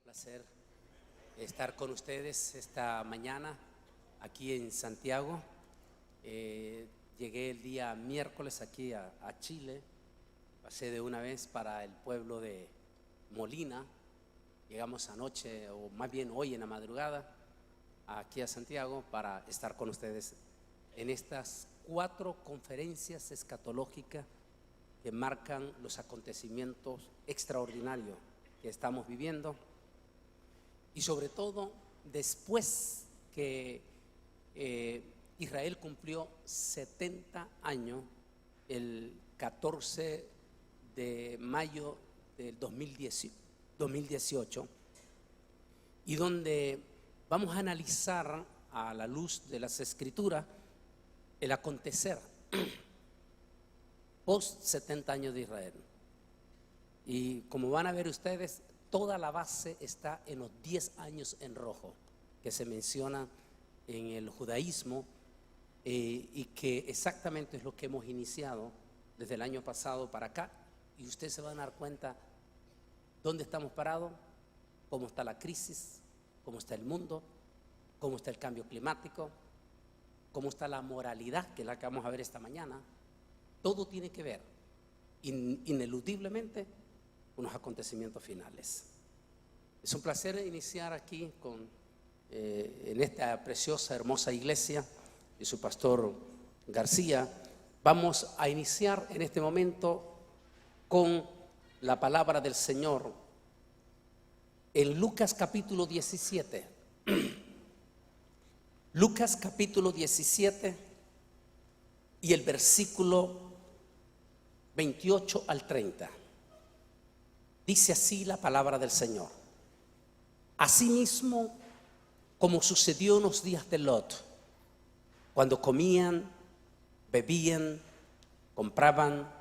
placer estar con ustedes esta mañana aquí en Santiago. Llegué el día miércoles aquí a Chile, pasé de una vez para el pueblo de Molina, llegamos anoche, o más bien hoy en la madrugada, aquí a Santiago para estar con ustedes en estas 4 conferencias escatológicas que marcan los acontecimientos extraordinarios que estamos viviendo, y sobre todo después que Israel cumplió 70 años el 14 de mayo del 2018, y donde vamos a analizar a la luz de las Escrituras el acontecer post 70 años de Israel. Y como van a ver ustedes, toda la base está en los 10 años en rojo que se menciona en el judaísmo, y que exactamente es lo que hemos iniciado desde el año pasado para acá. Y ustedes se van a dar cuenta dónde estamos parados, cómo está la crisis, cómo está el mundo, cómo está el cambio climático, cómo está la moralidad, que es la que vamos a ver esta mañana. Todo tiene que ver ineludiblemente con los acontecimientos finales. Es un placer iniciar aquí en esta preciosa, hermosa iglesia de su pastor García. Vamos a iniciar en este momento con la palabra del Señor en Lucas capítulo 17. Lucas capítulo 17 y el versículo 28 al 30. Dice así la palabra del Señor: Asimismo, como sucedió en los días de Lot, cuando comían, bebían, compraban,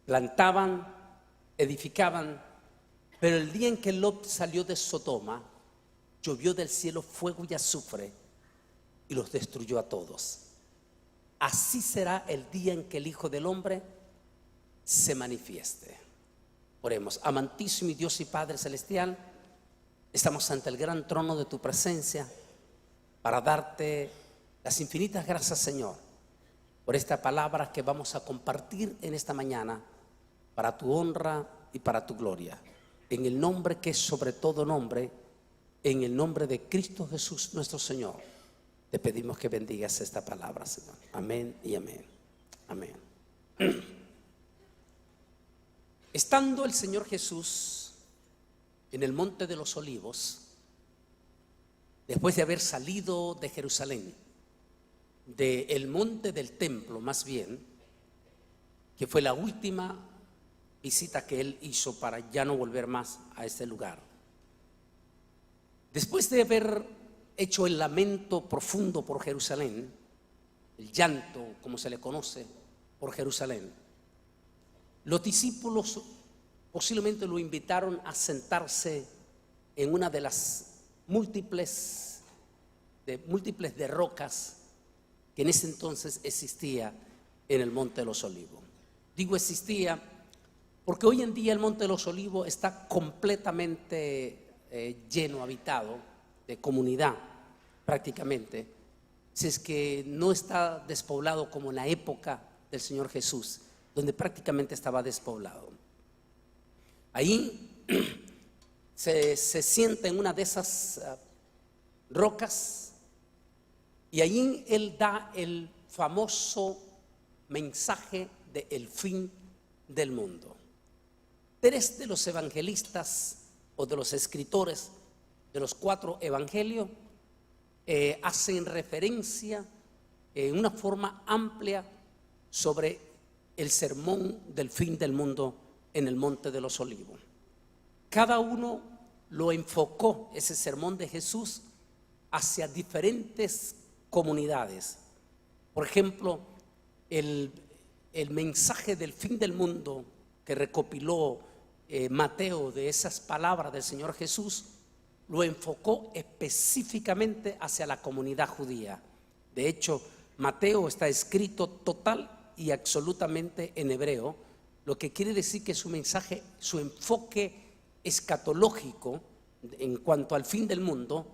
plantaban, edificaban, pero el día en que Lot salió de Sodoma, llovió del cielo fuego y azufre y los destruyó a todos. Así será el día en que el Hijo del Hombre se manifieste. Oremos. Amantísimo y Dios y Padre celestial, estamos ante el gran trono de tu presencia para darte las infinitas gracias, Señor, por esta palabra que vamos a compartir en esta mañana para tu honra y para tu gloria. En el nombre que es sobre todo nombre, en el nombre de Cristo Jesús nuestro Señor, te pedimos que bendigas esta palabra, Señor. Amén y amén. Amén. Estando el Señor Jesús en el monte de los Olivos, después de haber salido de Jerusalén, del monte del templo más bien, que fue la última visita que él hizo para ya no volver más a este lugar, después de haber hecho el lamento profundo por Jerusalén, el llanto como se le conoce por Jerusalén, los discípulos posiblemente lo invitaron a sentarse en una de las múltiples de rocas que en ese entonces existía en el Monte de los Olivos. Digo existía porque hoy en día el Monte de los Olivos está completamente lleno, habitado de comunidad prácticamente, si es que no está despoblado como en la época del Señor Jesús, donde prácticamente estaba despoblado. Ahí se sienta en una de esas rocas, y allí él da el famoso mensaje de el fin del mundo. 3 de los evangelistas o de los escritores de los 4 evangelios hacen referencia en una forma amplia sobre el sermón del fin del mundo en el Monte de los Olivos. Cada uno lo enfocó, ese sermón de Jesús, hacia diferentes comunidades. Por ejemplo, el mensaje del fin del mundo que recopiló Mateo de esas palabras del Señor Jesús, lo enfocó específicamente hacia la comunidad judía. De hecho, Mateo está escrito total y absolutamente en hebreo, lo que quiere decir que su mensaje, su enfoque escatológico en cuanto al fin del mundo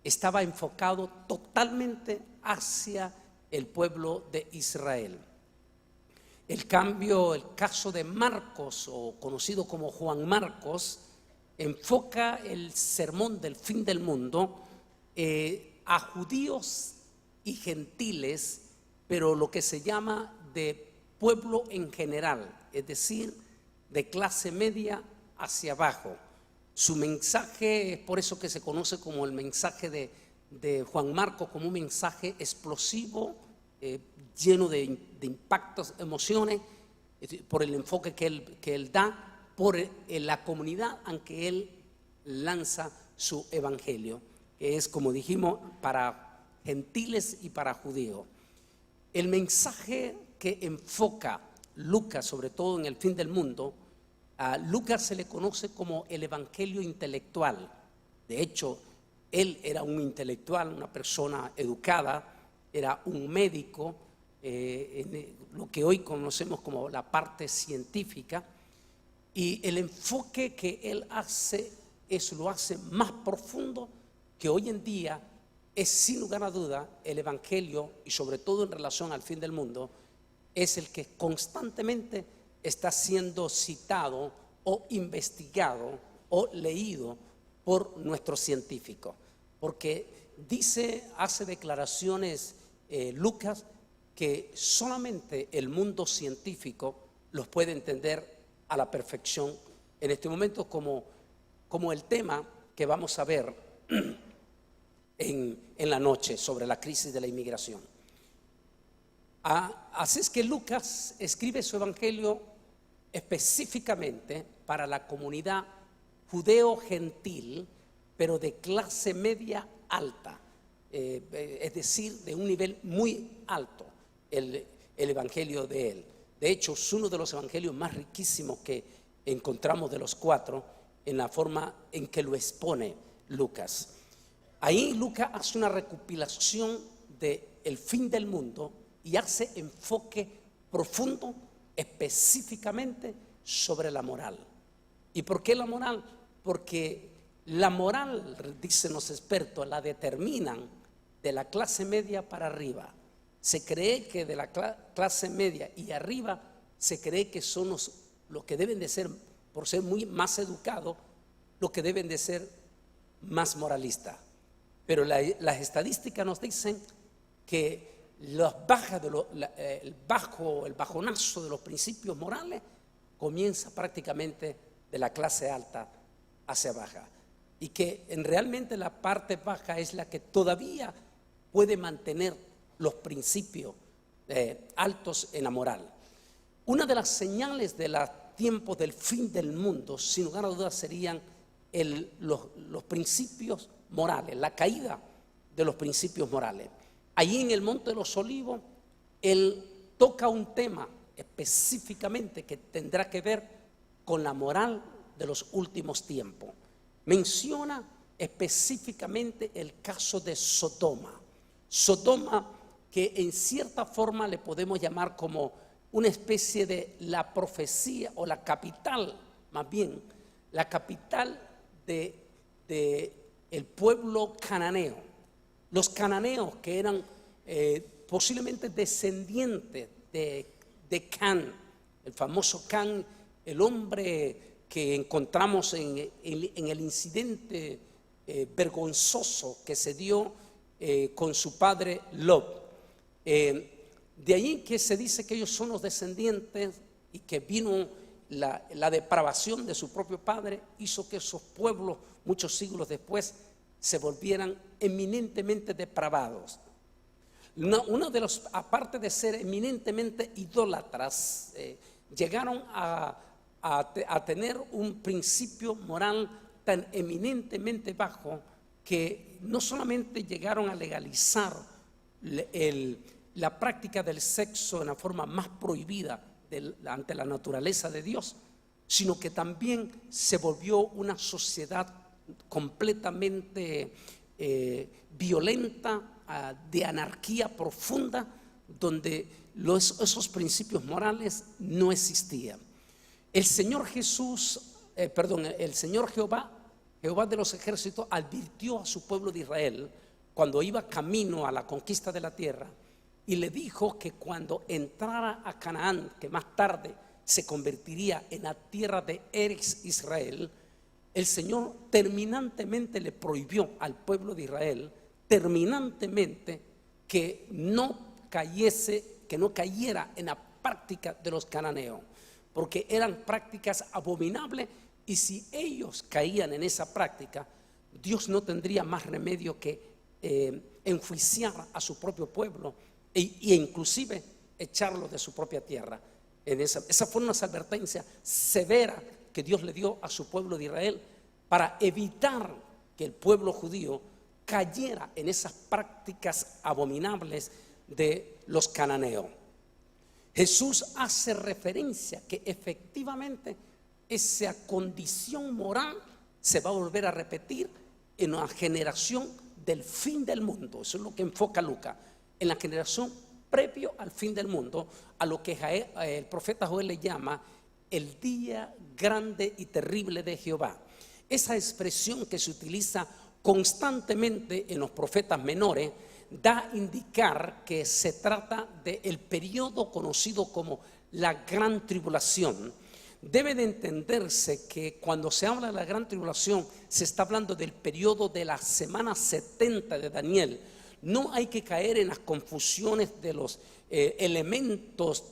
estaba enfocado totalmente hacia el pueblo de Israel. El caso de Marcos, o conocido como Juan Marcos, enfoca el sermón del fin del mundo a judíos y gentiles, pero lo que se llama de pueblo en general, es decir, de clase media hacia abajo. Su mensaje es por eso que se conoce como el mensaje de Juan Marcos, como un mensaje explosivo, lleno de impactos, emociones, por el enfoque que él da, por la comunidad en que él lanza su evangelio, que es, como dijimos, para gentiles y para judíos. El mensaje que enfoca Lucas, sobre todo en el fin del mundo, a Lucas se le conoce como el evangelio intelectual. De hecho, él era un intelectual, una persona educada, era un médico, en lo que hoy conocemos como la parte científica, y el enfoque que él hace lo hace más profundo, que hoy en día es sin lugar a duda el evangelio, y sobre todo en relación al fin del mundo, es el que constantemente está siendo citado o investigado o leído por nuestros científicos, porque hace declaraciones Lucas que solamente el mundo científico los puede entender a la perfección en este momento, como el tema que vamos a ver en la noche sobre la crisis de la inmigración. Así es que Lucas escribe su evangelio específicamente para la comunidad judeo-gentil, pero de clase media alta, es decir, de un nivel muy alto, el evangelio de él. De hecho, es uno de los evangelios más riquísimos que encontramos de los cuatro, en la forma en que lo expone Lucas. Ahí Lucas hace una recopilación del fin del mundo y hace enfoque profundo específicamente sobre la moral. ¿Y por qué la moral? Porque la moral, dicen los expertos, la determinan de la clase media para arriba. Se cree que de la clase media y arriba se cree que son los que deben de ser, por ser muy más educados, los que deben de ser más moralistas. Pero las estadísticas nos dicen que el bajonazo de los principios morales comienza prácticamente de la clase alta hacia baja, y que realmente la parte baja es la que todavía puede mantener los principios altos en la moral. Una de las señales de los tiempos del fin del mundo, sin lugar a dudas, serían los principios morales, la caída de los principios morales. Allí en el Monte de los Olivos, él toca un tema específicamente que tendrá que ver con la moral de los últimos tiempos. Menciona específicamente el caso de Sodoma. Sodoma, que en cierta forma le podemos llamar como una especie de la profecía, o la capital, más bien, la capital de el pueblo cananeo. Los cananeos, que eran posiblemente descendientes de Can, el famoso Can, el hombre que encontramos en el incidente vergonzoso que se dio con su padre Lot. De ahí que se dice que ellos son los descendientes, y que vino la depravación de su propio padre, hizo que esos pueblos muchos siglos después se volvieran eminentemente depravados. Una de los, aparte de ser eminentemente idólatras, llegaron a tener un principio moral tan eminentemente bajo que no solamente llegaron a legalizar la práctica del sexo en la forma más prohibida ante la naturaleza de Dios, sino que también se volvió una sociedad completamente violenta, de anarquía profunda, donde esos principios morales no existían. El Señor Jesús el Señor Jehová de los ejércitos advirtió a su pueblo de Israel cuando iba camino a la conquista de la tierra y le dijo que cuando entrara a Canaán, que más tarde se convertiría en la tierra de Eretz Israel, el Señor terminantemente le prohibió al pueblo de Israel terminantemente que no cayera en la práctica de los cananeos, porque eran prácticas abominables, y si ellos caían en esa práctica, Dios no tendría más remedio que enjuiciar a su propio pueblo e inclusive echarlo de su propia tierra. Esa fue una advertencia severa que Dios le dio a su pueblo de Israel para evitar que el pueblo judío cayera en esas prácticas abominables de los cananeos. Jesús hace referencia que efectivamente esa condición moral se va a volver a repetir en la generación del fin del mundo. Eso es lo que enfoca Lucas, en la generación previo al fin del mundo, a lo que el profeta Joel le llama el día grande y terrible de Jehová. Esa expresión que se utiliza constantemente en los profetas menores da a indicar que se trata del periodo conocido como la gran tribulación. Debe de entenderse que cuando se habla de la gran tribulación se está hablando del periodo de la semana 70 de Daniel. No hay que caer en las confusiones de los elementos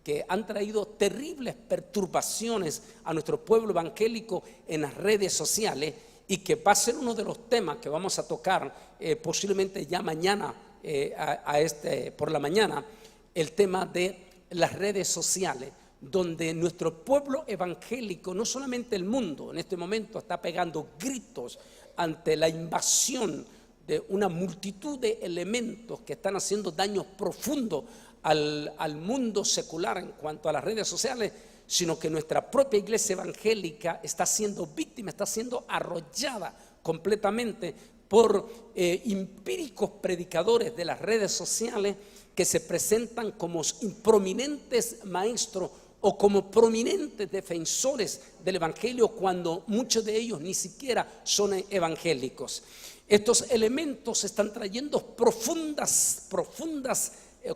que han traído terribles perturbaciones a nuestro pueblo evangélico en las redes sociales, y que va a ser uno de los temas que vamos a tocar posiblemente ya mañana, por la mañana, el tema de las redes sociales, donde nuestro pueblo evangélico, no solamente el mundo, en este momento está pegando gritos ante la invasión de una multitud de elementos que están haciendo daños profundos al mundo secular en cuanto a las redes sociales, sino que nuestra propia iglesia evangélica está siendo víctima, está siendo arrollada completamente por empíricos predicadores de las redes sociales que se presentan como prominentes maestros o como prominentes defensores del evangelio, cuando muchos de ellos ni siquiera son evangélicos. Estos elementos están trayendo profundas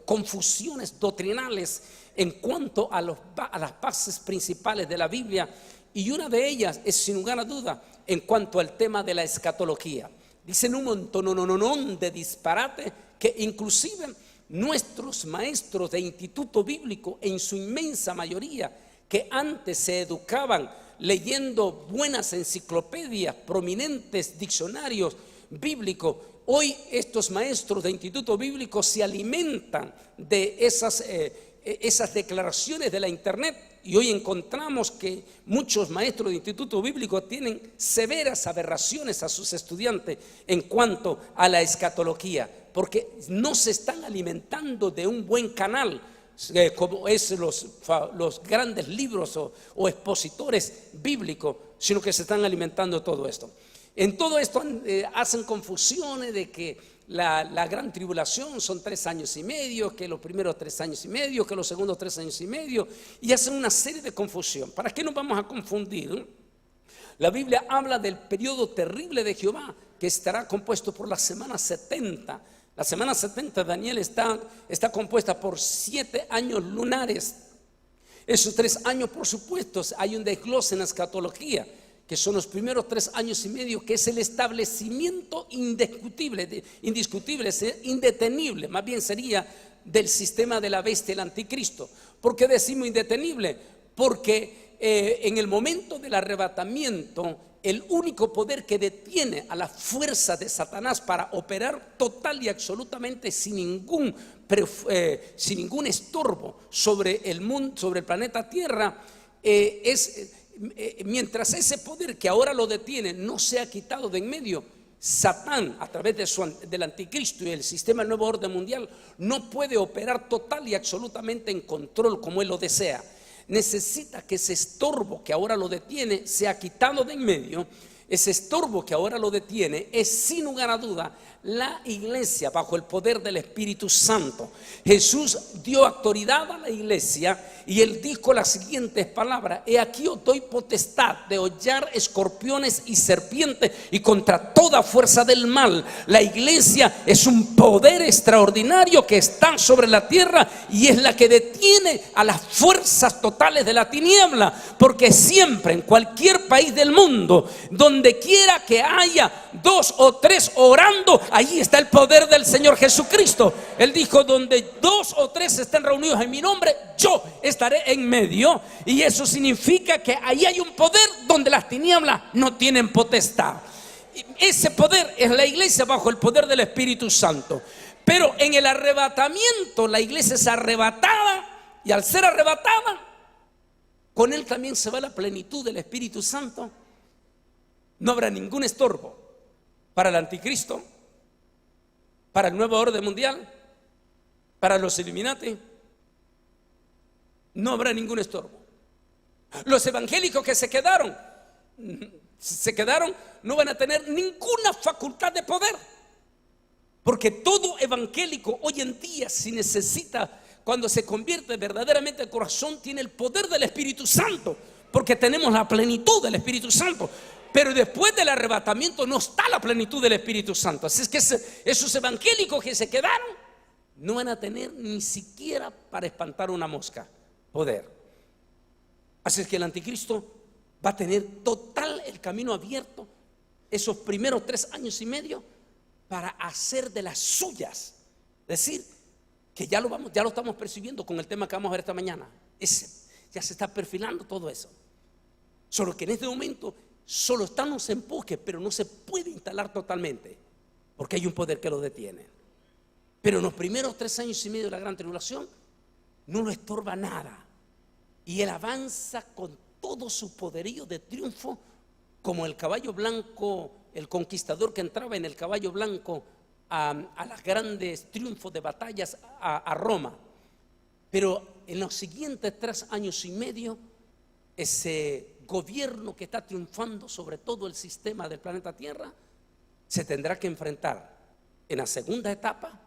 confusiones doctrinales en cuanto a las bases principales de la Biblia, y una de ellas es sin lugar a duda en cuanto al tema de la escatología. Dicen un montón de disparate que inclusive nuestros maestros de instituto bíblico, en su inmensa mayoría, que antes se educaban leyendo buenas enciclopedias, prominentes diccionarios bíblicos, hoy estos maestros de instituto bíblico se alimentan de esas declaraciones de la internet, y hoy encontramos que muchos maestros de instituto bíblico tienen severas aberraciones a sus estudiantes en cuanto a la escatología, porque no se están alimentando de un buen canal como es los grandes libros o expositores bíblicos, sino que se están alimentando de todo esto. En todo esto hacen confusiones de que la gran tribulación son 3 años y medio, que los primeros 3 años y medio, que los segundos 3 años y medio, y hacen una serie de confusión. ¿Para qué nos vamos a confundir? La Biblia habla del periodo terrible de Jehová, que estará compuesto por la semana 70. La semana 70 de Daniel está compuesta por 7 años lunares. Esos 3 años, por supuesto, hay un desglose en la escatología, que son los primeros 3 años y medio, que es el establecimiento indiscutible, indetenible, más bien sería, del sistema de la bestia, el anticristo. ¿Por qué decimos indetenible? Porque en el momento del arrebatamiento, el único poder que detiene a la fuerza de Satanás para operar total y absolutamente sin ningún estorbo sobre el mundo, sobre el planeta Tierra, mientras ese poder que ahora lo detiene no se ha quitado de en medio, Satán, a través del anticristo y el sistema del nuevo orden mundial, no puede operar total y absolutamente en control como él lo desea. Necesita que ese estorbo que ahora lo detiene sea quitado de en medio. Ese estorbo que ahora lo detiene es, sin lugar a duda, la iglesia bajo el poder del Espíritu Santo. Jesús dio autoridad a la iglesia y él dijo las siguientes palabras: he aquí os doy potestad de hollar escorpiones y serpientes y contra toda fuerza del mal. La iglesia es un poder extraordinario que está sobre la tierra y es la que detiene a las fuerzas totales de la tiniebla, porque siempre, en cualquier país del mundo, donde quiera que haya 2 o 3 orando, ahí está el poder del Señor Jesucristo. Él dijo: donde 2 o 3 estén reunidos en mi nombre, yo estaré en medio. Y eso significa que ahí hay un poder donde las tinieblas no tienen potestad. Ese poder es la iglesia bajo el poder del Espíritu Santo. Pero en el arrebatamiento la iglesia es arrebatada, y al ser arrebatada, con él también se va la plenitud del Espíritu Santo. No habrá ningún estorbo para el anticristo, para el nuevo orden mundial, para los Illuminati. No habrá ningún estorbo. Los evangélicos que se quedaron no van a tener ninguna facultad de poder, porque todo evangélico hoy en día, si necesita, cuando se convierte verdaderamente al corazón, tiene el poder del Espíritu Santo, porque tenemos la plenitud del Espíritu Santo. Pero después del arrebatamiento no está la plenitud del Espíritu Santo. Así es que esos evangélicos que se quedaron no van a tener ni siquiera para espantar una mosca poder. Así es que el anticristo va a tener total el camino abierto esos primeros 3 años y medio para hacer de las suyas. Es decir, que ya lo estamos percibiendo con el tema que vamos a ver esta mañana. Ya se está perfilando todo eso. Solo que en este momento solo están los empujes, pero no se puede instalar totalmente, porque hay un poder que lo detiene. Pero en los primeros 3 años y medio de la gran tribulación no lo estorba nada, y él avanza con todo su poderío de triunfo, como el caballo blanco, el conquistador que entraba en el caballo blanco a los grandes triunfos de batallas a Roma. Pero en los siguientes 3 años y medio, ese gobierno que está triunfando sobre todo el sistema del planeta Tierra se tendrá que enfrentar en la segunda etapa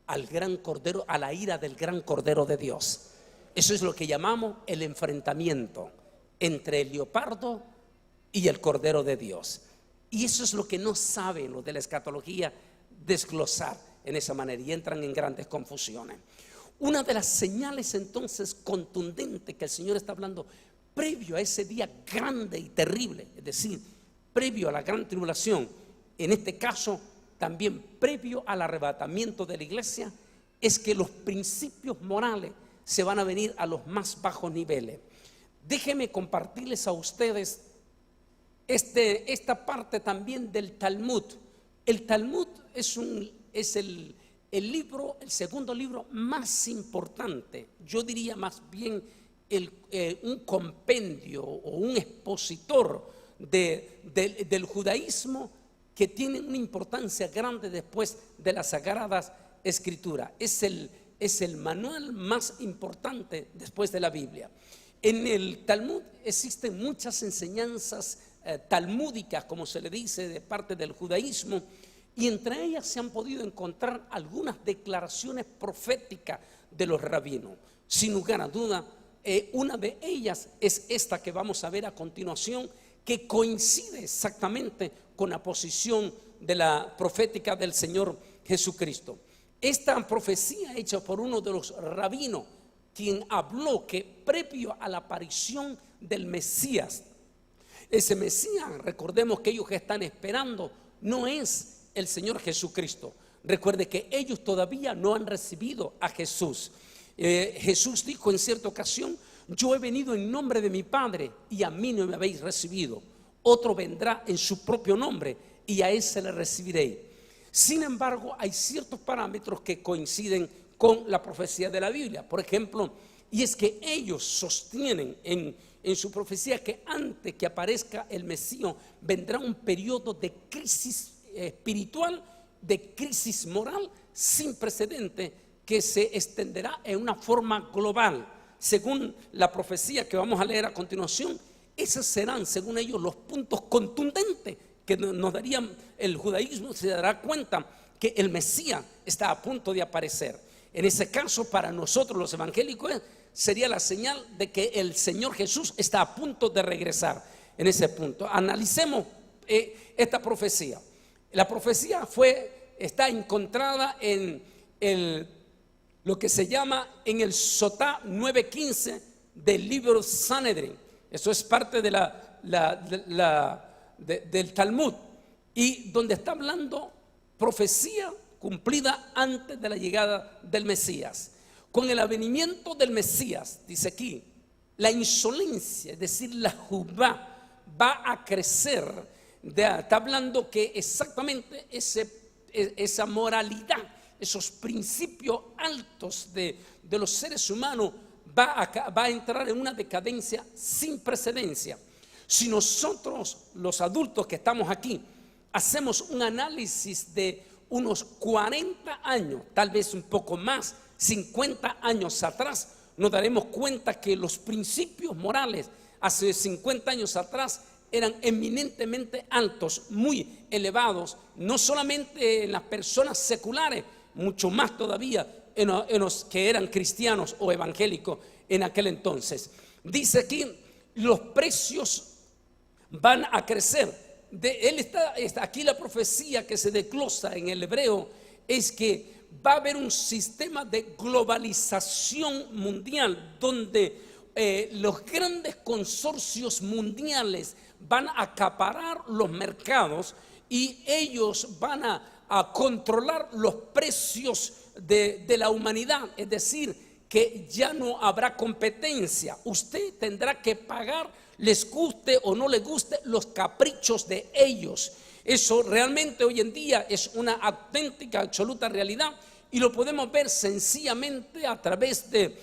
al gran cordero, a la ira del gran cordero de Dios. Eso es lo que llamamos el enfrentamiento entre el leopardo y el cordero de Dios. Y eso es lo que no saben los de la escatología desglosar en esa manera, y entran en grandes confusiones. Una de las señales entonces contundentes que el Señor está hablando previo a ese día grande y terrible, es decir, previo a la gran tribulación, en este caso también previo al arrebatamiento de la iglesia, es que los principios morales se van a venir a los más bajos niveles. Déjenme compartirles a ustedes esta parte también del Talmud. El Talmud es el segundo libro más importante, yo diría más bien un compendio o un expositor del judaísmo, que tiene una importancia grande después de las Sagradas Escrituras. Es el manual más importante después de la Biblia. En el Talmud existen muchas enseñanzas talmúdicas, como se le dice, de parte del judaísmo, y entre ellas se han podido encontrar algunas declaraciones proféticas de los rabinos. Sin lugar a duda, una de ellas es esta que vamos a ver a continuación, que coincide exactamente con la posición de la profética del Señor Jesucristo. Esta profecía hecha por uno de los rabinos, quien habló que previo a la aparición del Mesías, ese Mesías, recordemos que ellos que están esperando no es el Señor Jesucristo. Recuerde que ellos todavía no han recibido a Jesús. Jesús dijo en cierta ocasión: yo he venido en nombre de mi Padre y a mí no me habéis recibido. Otro vendrá en su propio nombre y a ese le recibiréis. Sin embargo, hay ciertos parámetros que coinciden con la profecía de la Biblia. Por ejemplo, y es que ellos sostienen en su profecía que antes que aparezca el Mesías vendrá un periodo de crisis espiritual, de crisis moral sin precedente, que se extenderá en una forma global. Según la profecía que vamos a leer a continuación, esos serán, según ellos, los puntos contundentes que nos darían. El judaísmo se dará cuenta que el Mesías está a punto de aparecer. En ese caso, para nosotros los evangélicos, sería la señal de que el Señor Jesús está a punto de regresar. En ese punto, analicemos esta profecía. La profecía está encontrada en lo que se llama en el Sotá 9:15 del libro Sanedrín. Eso es parte de del Talmud, y donde está hablando profecía cumplida antes de la llegada del Mesías. Con el advenimiento del Mesías, dice aquí, la insolencia, es decir, la jubá, va a crecer. Está hablando que exactamente esa moralidad, esos principios altos de los seres humanos va a entrar en una decadencia sin precedencia. Si nosotros, los adultos que estamos aquí, hacemos un análisis de unos 40 años, tal vez un poco más, 50 años atrás, nos daremos cuenta que los principios morales hace 50 años atrás eran eminentemente altos, muy elevados, no solamente en las personas seculares, mucho más todavía en los que eran cristianos o evangélicos en aquel entonces. Dice aquí, los precios van a crecer. Aquí la profecía que se desglosa en el hebreo es que va a haber un sistema de globalización mundial donde los grandes consorcios mundiales van a acaparar los mercados y ellos van a controlar los precios de la humanidad. Es decir, que ya no habrá competencia. Usted tendrá que pagar, les guste o no les guste, los caprichos de ellos. Eso realmente hoy en día es una auténtica, absoluta realidad, y lo podemos ver sencillamente a través de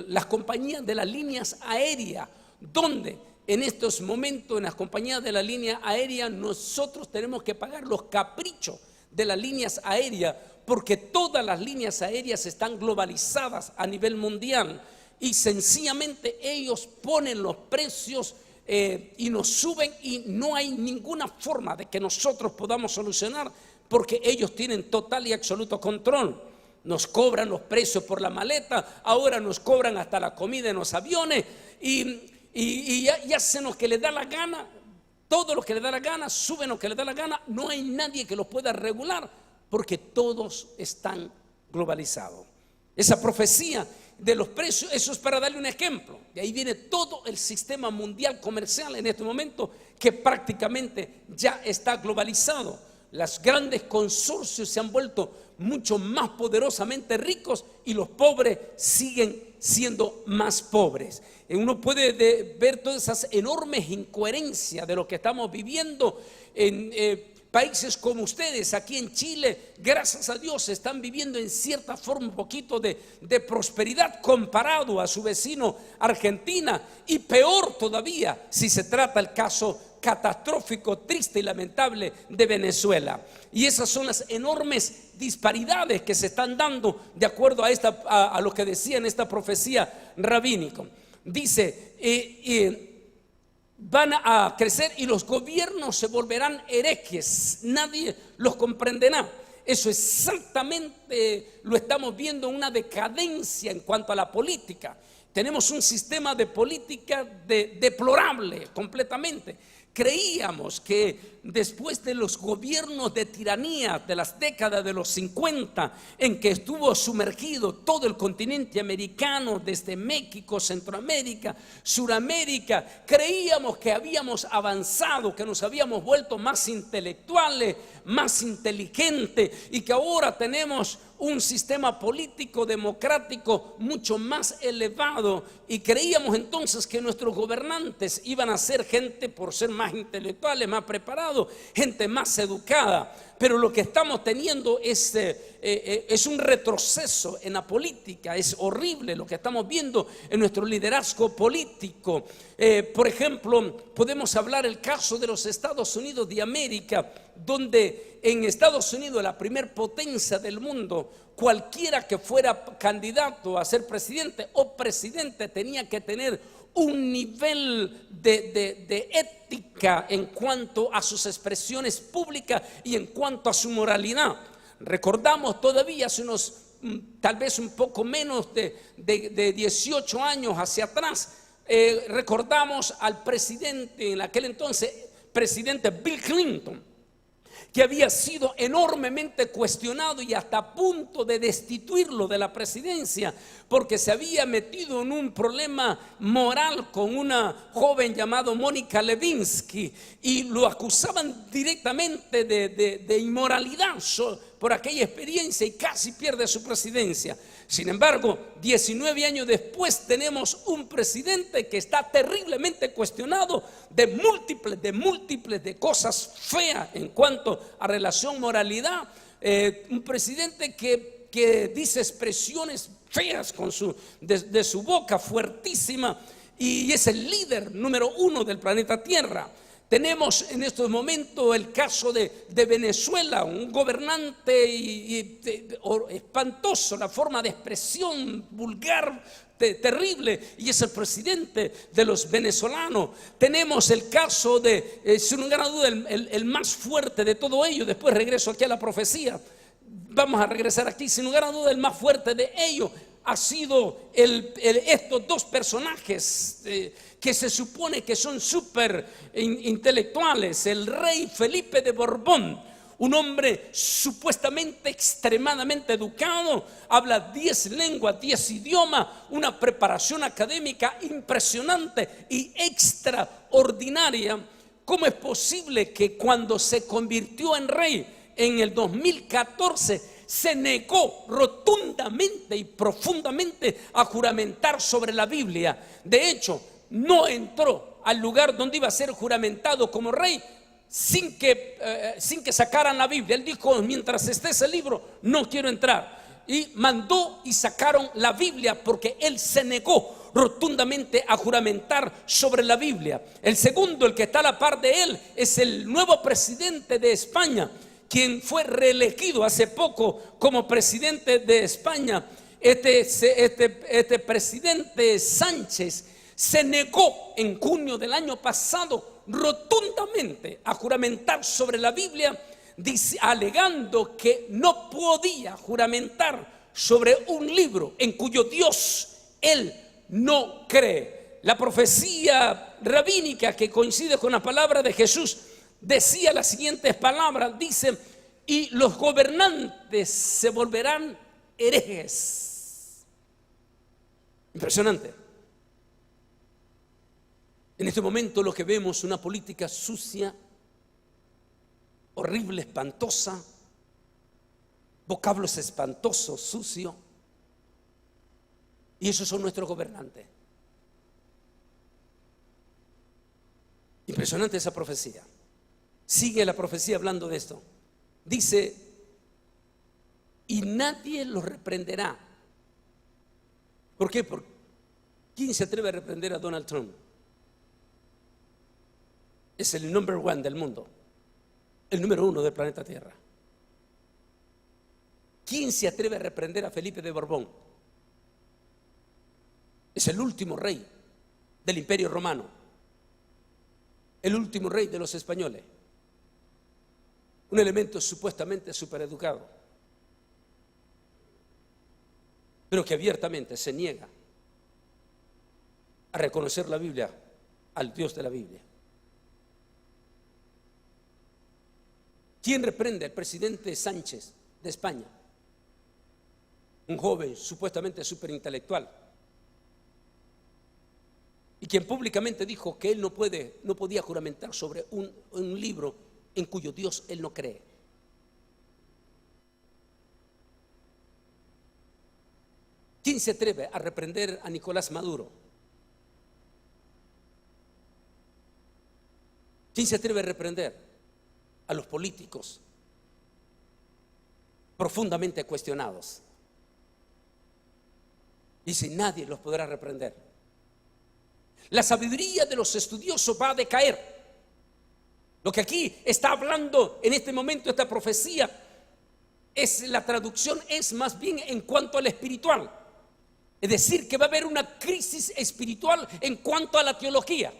las compañías de las líneas aéreas, donde en estos momentos en las compañías de la línea aérea nosotros tenemos que pagar los caprichos de las líneas aéreas, porque todas las líneas aéreas están globalizadas a nivel mundial y sencillamente ellos ponen los precios y nos suben, y no hay ninguna forma de que nosotros podamos solucionar, porque ellos tienen total y absoluto control. Nos cobran los precios por la maleta, ahora nos cobran hasta la comida en los aviones, y hacen lo que les da la gana, todo lo que les da la gana, suben lo que les da la gana. No hay nadie que los pueda regular, porque todos están globalizados. Esa profecía de los precios, eso es para darle un ejemplo. De ahí viene todo el sistema mundial comercial en este momento, que prácticamente ya está globalizado. Los grandes consorcios se han vuelto mucho más poderosamente ricos y los pobres siguen siendo más pobres. Uno puede ver todas esas enormes incoherencias de lo que estamos viviendo en países como ustedes. Aquí en Chile, gracias a Dios, están viviendo en cierta forma un poquito de prosperidad comparado a su vecino Argentina, y peor todavía si se trata el caso catastrófico, triste y lamentable de Venezuela. Y esas son las enormes disparidades que se están dando de acuerdo a lo que decía en esta profecía rabínica. Dice, van a crecer y los gobiernos se volverán herejes, nadie los comprenderá. Eso exactamente lo estamos viendo, una decadencia en cuanto a la política. Tenemos un sistema de política deplorable completamente. Creíamos que después de los gobiernos de tiranía de las décadas de los 50, en que estuvo sumergido todo el continente americano, desde México, Centroamérica, Suramérica, creíamos que habíamos avanzado, que nos habíamos vuelto más intelectuales, más inteligentes, y que ahora tenemos un sistema político democrático mucho más elevado, y creíamos entonces que nuestros gobernantes iban a ser gente, por ser más intelectuales, más preparados, gente más educada. Pero lo que estamos teniendo es un retroceso en la política. Es horrible lo que estamos viendo en nuestro liderazgo político. Por ejemplo, podemos hablar el caso de los Estados Unidos de América, donde en Estados Unidos, la primer potencia del mundo, cualquiera que fuera candidato a ser presidente o presidente tenía que tener un nivel de ética en cuanto a sus expresiones públicas y en cuanto a su moralidad. Recordamos todavía hace unos tal vez un poco menos de 18 años hacia atrás, recordamos al presidente, en aquel entonces, presidente Bill Clinton, que había sido enormemente cuestionado y hasta a punto de destituirlo de la presidencia porque se había metido en un problema moral con una joven llamada Mónica Lewinsky y lo acusaban directamente de inmoralidad por aquella experiencia y casi pierde su presidencia. Sin embargo, 19 años después tenemos un presidente que está terriblemente cuestionado de múltiples de cosas feas en cuanto a relación moralidad. Un presidente que dice expresiones feas de su boca, fuertísima, y es el líder número 1 del planeta Tierra. Tenemos en estos momentos el caso de Venezuela, un gobernante espantoso, la forma de expresión vulgar, terrible, y es el presidente de los venezolanos. Tenemos el caso de, sin lugar a duda, el más fuerte de todo ello. Después regreso aquí a la profecía. Vamos a regresar aquí. Sin lugar a duda, el más fuerte de ellos ha sido estos dos personajes que se supone que son súper intelectuales. El rey Felipe de Borbón, un hombre supuestamente extremadamente educado, habla 10 lenguas, 10 idiomas, una preparación académica impresionante y extraordinaria. ¿Cómo es posible que cuando se convirtió en rey en el 2014 se negó rotundamente y profundamente a juramentar sobre la Biblia? De hecho, no entró al lugar donde iba a ser juramentado como rey sin que sacaran la Biblia. Él dijo: mientras esté ese libro, no quiero entrar. Y mandó y sacaron la Biblia porque él se negó rotundamente a juramentar sobre la Biblia. El segundo, el que está a la par de él, es el nuevo presidente de España, quien fue reelegido hace poco como presidente de España. Este presidente Sánchez se negó en junio del año pasado rotundamente a juramentar sobre la Biblia, alegando que no podía juramentar sobre un libro en cuyo Dios él no cree. La profecía rabínica, que coincide con la palabra de Jesús, decía las siguientes palabras, dice: y los gobernantes se volverán herejes. Impresionante. En este momento lo que vemos es una política sucia, horrible, espantosa, vocablos espantosos, sucio, y esos son nuestros gobernantes. Impresionante esa profecía. Sigue la profecía hablando de esto. Dice: y nadie los reprenderá. ¿Por qué? Porque ¿quién se atreve a reprender a Donald Trump? Es el number 1 del mundo, el número 1 del planeta Tierra. ¿Quién se atreve a reprender a Felipe de Borbón? Es el último rey del Imperio Romano, el último rey de los españoles, un elemento supuestamente supereducado, pero que abiertamente se niega a reconocer la Biblia, al Dios de la Biblia. ¿Quién reprende al presidente Sánchez de España? Un joven supuestamente superintelectual, y quien públicamente dijo que él no podía juramentar sobre un libro en cuyo Dios él no cree. ¿Quién se atreve a reprender a Nicolás Maduro? ¿Quién se atreve a reprender a los políticos profundamente cuestionados? Dice: nadie los podrá reprender. La sabiduría de los estudiosos va a decaer. Lo que aquí está hablando en este momento esta profecía la traducción es más bien en cuanto al espiritual. Es decir, que va a haber una crisis espiritual en cuanto a la teología.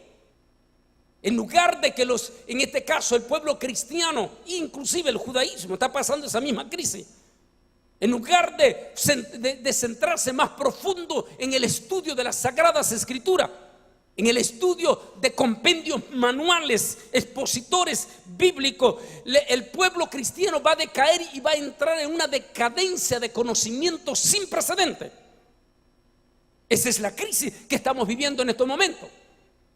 En lugar de que en este caso el pueblo cristiano, inclusive el judaísmo, está pasando esa misma crisis. En lugar de centrarse más profundo en el estudio de las Sagradas Escrituras, en el estudio de compendios manuales, expositores bíblicos, el pueblo cristiano va a decaer y va a entrar en una decadencia de conocimiento sin precedentes. Esa es la crisis que estamos viviendo en estos momentos.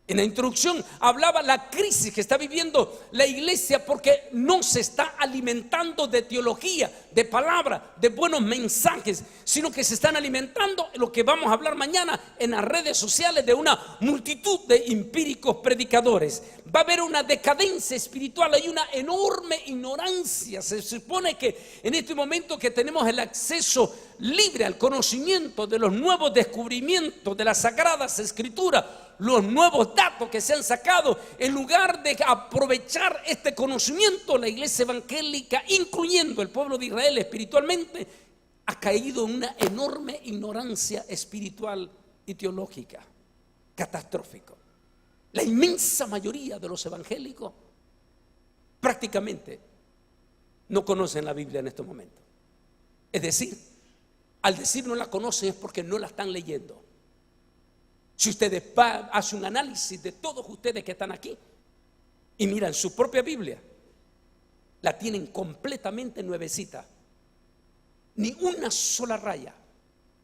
En la introducción hablaba la crisis que está viviendo la iglesia porque no se está alimentando de teología, de palabra, de buenos mensajes, sino que se están alimentando, lo que vamos a hablar mañana en las redes sociales, de una multitud de empíricos predicadores. Va a haber una decadencia espiritual, hay una enorme ignorancia. Se supone que en este momento que tenemos el acceso libre al conocimiento de los nuevos descubrimientos de las Sagradas Escrituras, los nuevos datos que se han sacado, en lugar de aprovechar este conocimiento, la iglesia evangélica, incluyendo el pueblo de Israel espiritualmente, ha caído en una enorme ignorancia espiritual y teológica, catastrófico. La inmensa mayoría de los evangélicos prácticamente no conocen la Biblia en estos momentos. Es decir, al decir no la conocen es porque no la están leyendo. Si ustedes hacen un análisis de todos ustedes que están aquí y miran su propia Biblia, la tienen completamente nuevecita. Ni una sola raya,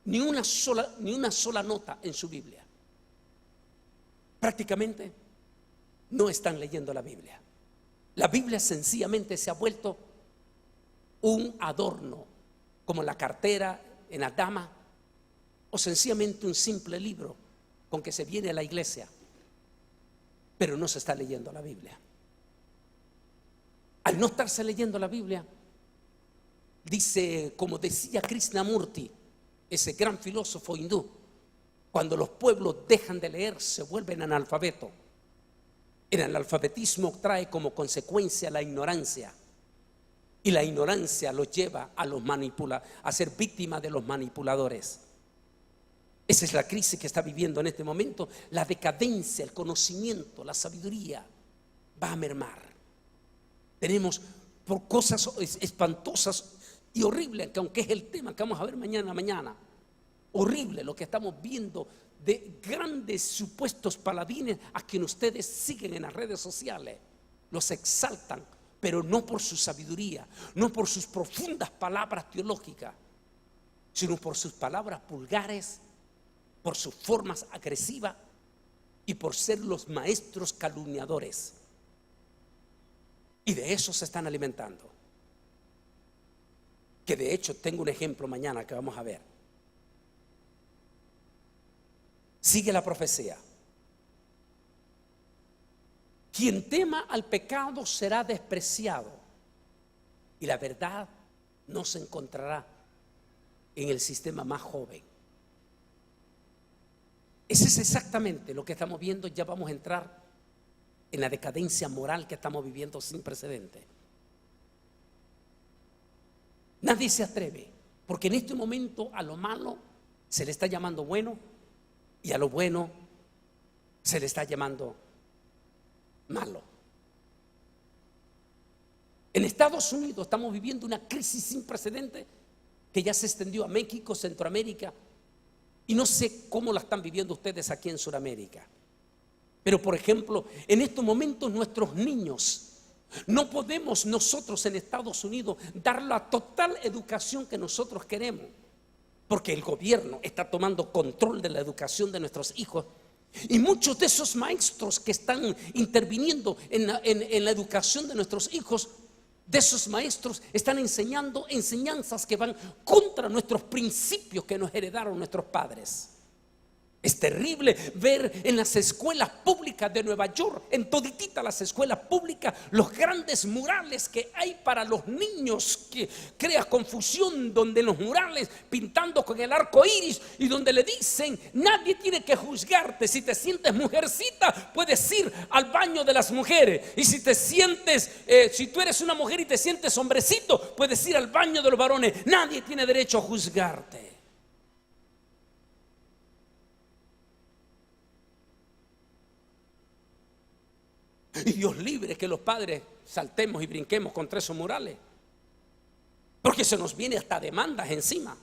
ni una sola nota en su Biblia. Prácticamente no están leyendo la Biblia. La Biblia sencillamente se ha vuelto un adorno, como la cartera en la dama, o sencillamente un simple libro con que se viene a la iglesia, pero no se está leyendo la Biblia. Al no estarse leyendo la Biblia, dice, como decía Krishnamurti, ese gran filósofo hindú, cuando los pueblos dejan de leer, se vuelven analfabetos. El analfabetismo trae como consecuencia la ignorancia, y la ignorancia los lleva a ser víctimas de los manipuladores. Esa es la crisis que está viviendo en este momento. La decadencia, el conocimiento, la sabiduría va a mermar. Tenemos por cosas espantosas y horribles, que aunque es el tema que vamos a ver mañana, horrible lo que estamos viendo de grandes supuestos paladines a quienes ustedes siguen en las redes sociales. Los exaltan, pero no por su sabiduría, no por sus profundas palabras teológicas, sino por sus palabras vulgares, por sus formas agresivas y por ser los maestros calumniadores. Y de eso se están alimentando. Que de hecho tengo un ejemplo mañana que vamos a ver. Sigue la profecía. Quien tema al pecado será despreciado, y la verdad no se encontrará en el sistema más joven. Ese es exactamente lo que estamos viendo. Ya vamos a entrar en la decadencia moral que estamos viviendo sin precedentes. Nadie se atreve, porque en este momento a lo malo se le está llamando bueno y a lo bueno se le está llamando malo. En Estados Unidos estamos viviendo una crisis sin precedentes que ya se extendió a México, Centroamérica, y no sé cómo la están viviendo ustedes aquí en Sudamérica. Pero por ejemplo, en estos momentos nuestros niños, no podemos nosotros en Estados Unidos dar la total educación que nosotros queremos, porque el gobierno está tomando control de la educación de nuestros hijos. Y muchos de esos maestros que están interviniendo en la educación de nuestros hijos, de esos maestros están enseñando enseñanzas que van contra nuestros principios que nos heredaron nuestros padres. Es terrible ver en las escuelas públicas de Nueva York, en toditita las escuelas públicas, los grandes murales que hay para los niños, que crea confusión, donde los murales pintando con el arco iris y donde le dicen: nadie tiene que juzgarte. Si te sientes mujercita, puedes ir al baño de las mujeres, y si te sientes, si tú eres una mujer y te sientes hombrecito, puedes ir al baño de los varones. Nadie tiene derecho a juzgarte. Y Dios libre que los padres saltemos y brinquemos contra esos murales. porque se nos viene hasta demandas encima.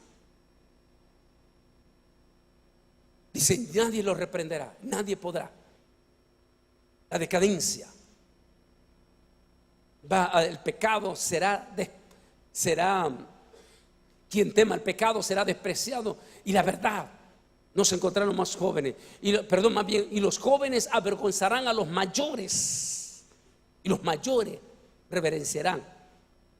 Dice, nadie lo reprenderá, nadie podrá. La decadencia el pecado será quien tema el pecado será despreciado, y la verdad no se encontrarán más jóvenes, y los jóvenes avergonzarán a los mayores, y los mayores reverenciarán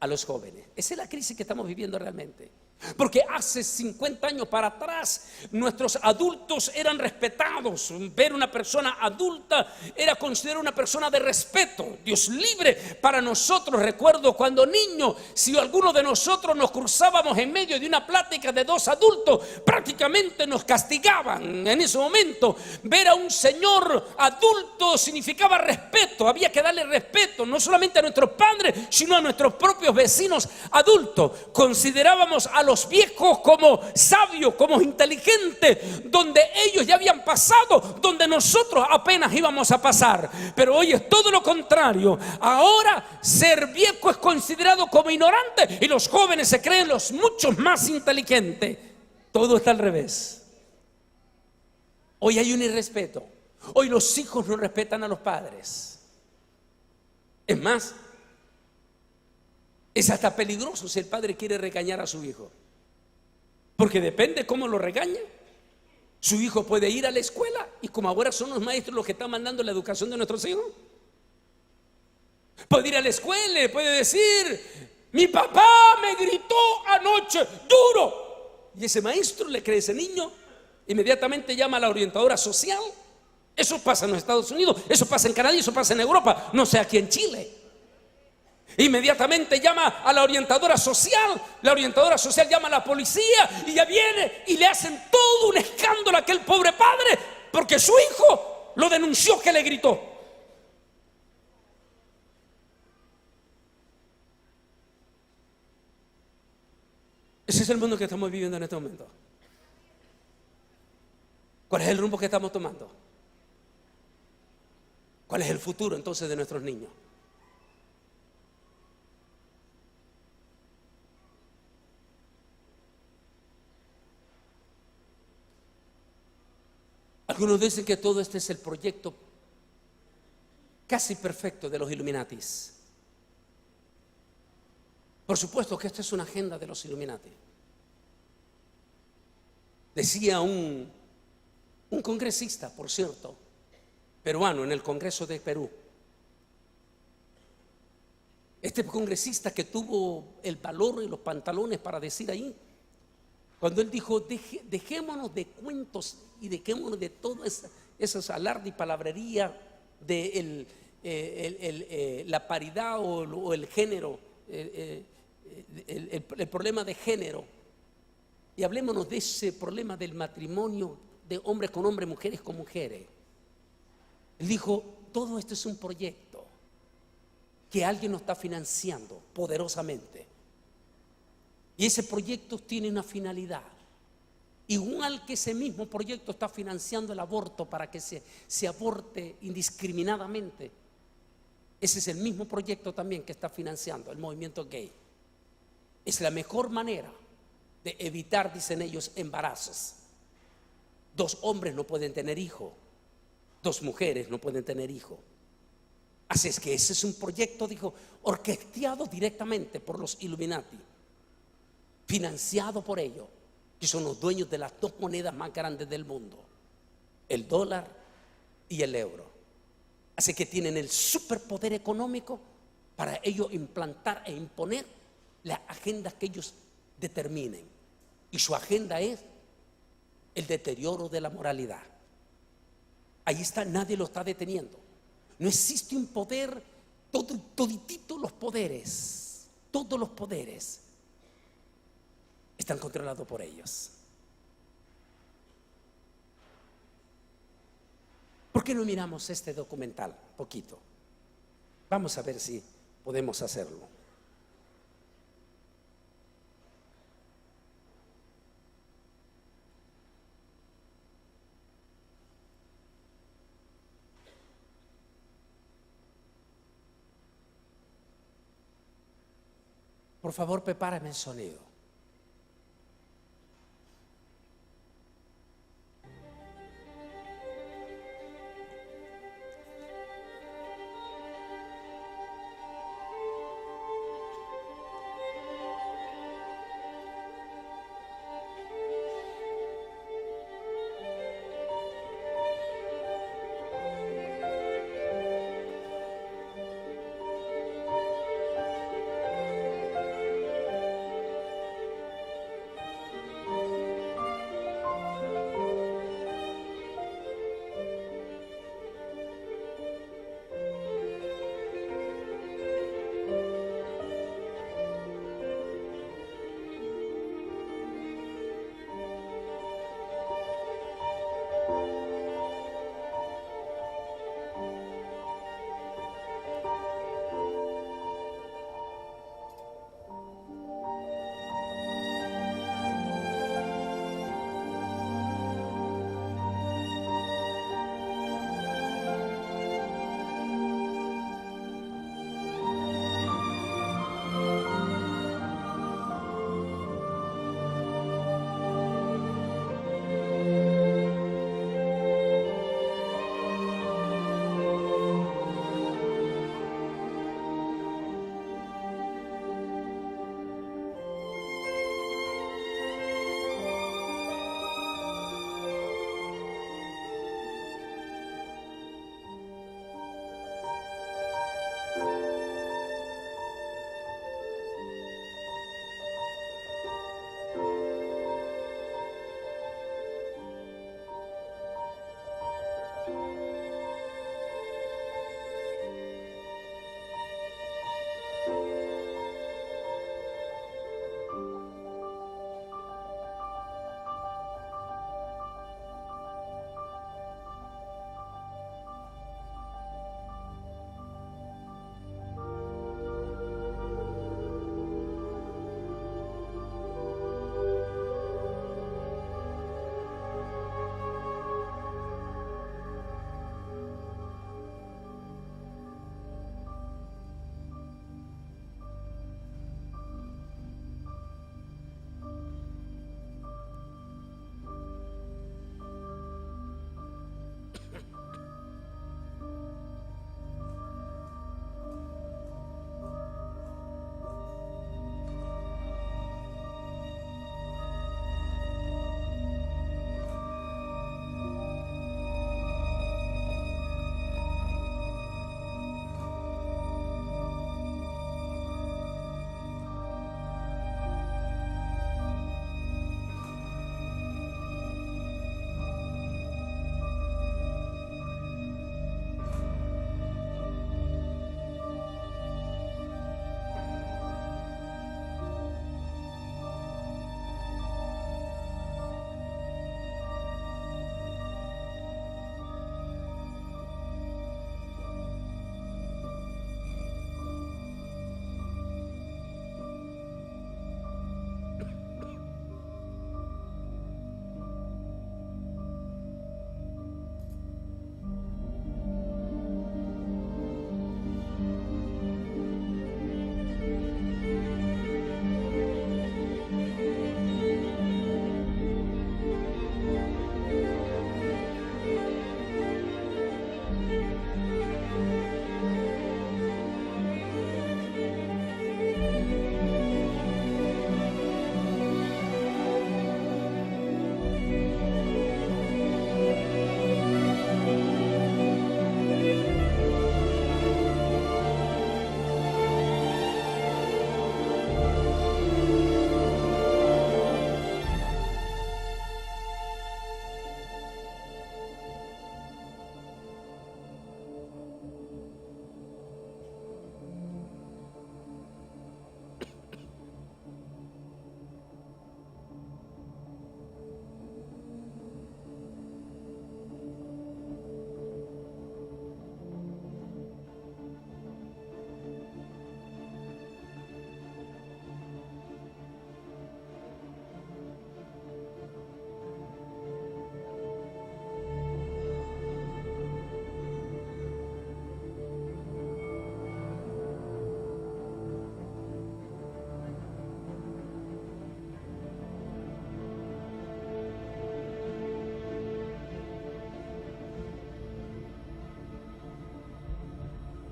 a los jóvenes. Esa es la crisis que estamos viviendo realmente. Porque hace 50 años para atrás nuestros adultos eran respetados. Ver una persona adulta era considerada una persona de respeto. Dios libre para nosotros. Recuerdo cuando niño, si alguno de nosotros nos cruzábamos en medio de una plática de dos adultos, prácticamente nos castigaban. En ese momento ver a un señor adulto significaba respeto. Había que darle respeto no solamente a nuestros padres, sino a nuestros propios vecinos adultos. Considerábamos a los viejos como sabios, como inteligentes, donde ellos ya habían pasado, donde nosotros apenas íbamos a pasar. Pero hoy es todo lo contrario. Ahora ser viejo es considerado como ignorante y los jóvenes se creen los muchos más inteligentes. Todo está al revés. Hoy hay un irrespeto. Hoy los hijos no respetan a los padres. Es más, es hasta peligroso si el padre quiere regañar a su hijo, porque depende cómo lo regañe. Su hijo puede ir a la escuela, y como ahora son los maestros los que están mandando la educación de nuestros hijos, puede ir a la escuela y puede decir: mi papá me gritó anoche duro, y ese maestro le cree a ese niño, inmediatamente llama a la orientadora social. Eso pasa en los Estados Unidos, eso pasa en Canadá y eso pasa en Europa, no sé aquí en Chile. Inmediatamente llama a la orientadora social llama a la policía y ya viene y le hacen todo un escándalo a aquel pobre padre porque su hijo lo denunció que le gritó. Ese es el mundo que estamos viviendo en este momento. ¿Cuál es el rumbo que estamos tomando? ¿Cuál es el futuro entonces de nuestros niños? Algunos dicen que todo este es el proyecto casi perfecto de los Illuminatis. Por supuesto que esta es una agenda de los Illuminati. Decía un congresista, por cierto, peruano, en el Congreso de Perú. Este congresista que tuvo el valor y los pantalones para decir ahí, cuando él dijo: dejémonos de cuentos y dejémonos de todo esa alarde y palabrería de la paridad o el género, el problema de género, y hablémonos de ese problema del matrimonio de hombres con hombres, mujeres con mujeres. Él dijo: todo esto es un proyecto que alguien nos está financiando poderosamente. Y ese proyecto tiene una finalidad. Igual que ese mismo proyecto está financiando el aborto para que se aborte indiscriminadamente. Ese es el mismo proyecto también que está financiando el movimiento gay. Es la mejor manera de evitar, dicen ellos, embarazos. 2 hombres no pueden tener hijo, 2 mujeres no pueden tener hijo. Así es que ese es un proyecto, dijo, orquestado directamente por los Illuminati, financiado por ellos, que son los dueños de las 2 monedas más grandes del mundo, el dólar y el euro. Así que tienen el superpoder económico para ellos implantar e imponer las agendas que ellos determinen. Y su agenda es el deterioro de la moralidad. Ahí está, nadie lo está deteniendo. No existe un poder, todos los poderes están controlados por ellos. ¿Por qué no miramos este documental poquito? Vamos a ver si podemos hacerlo. Por favor, prepárame el sonido.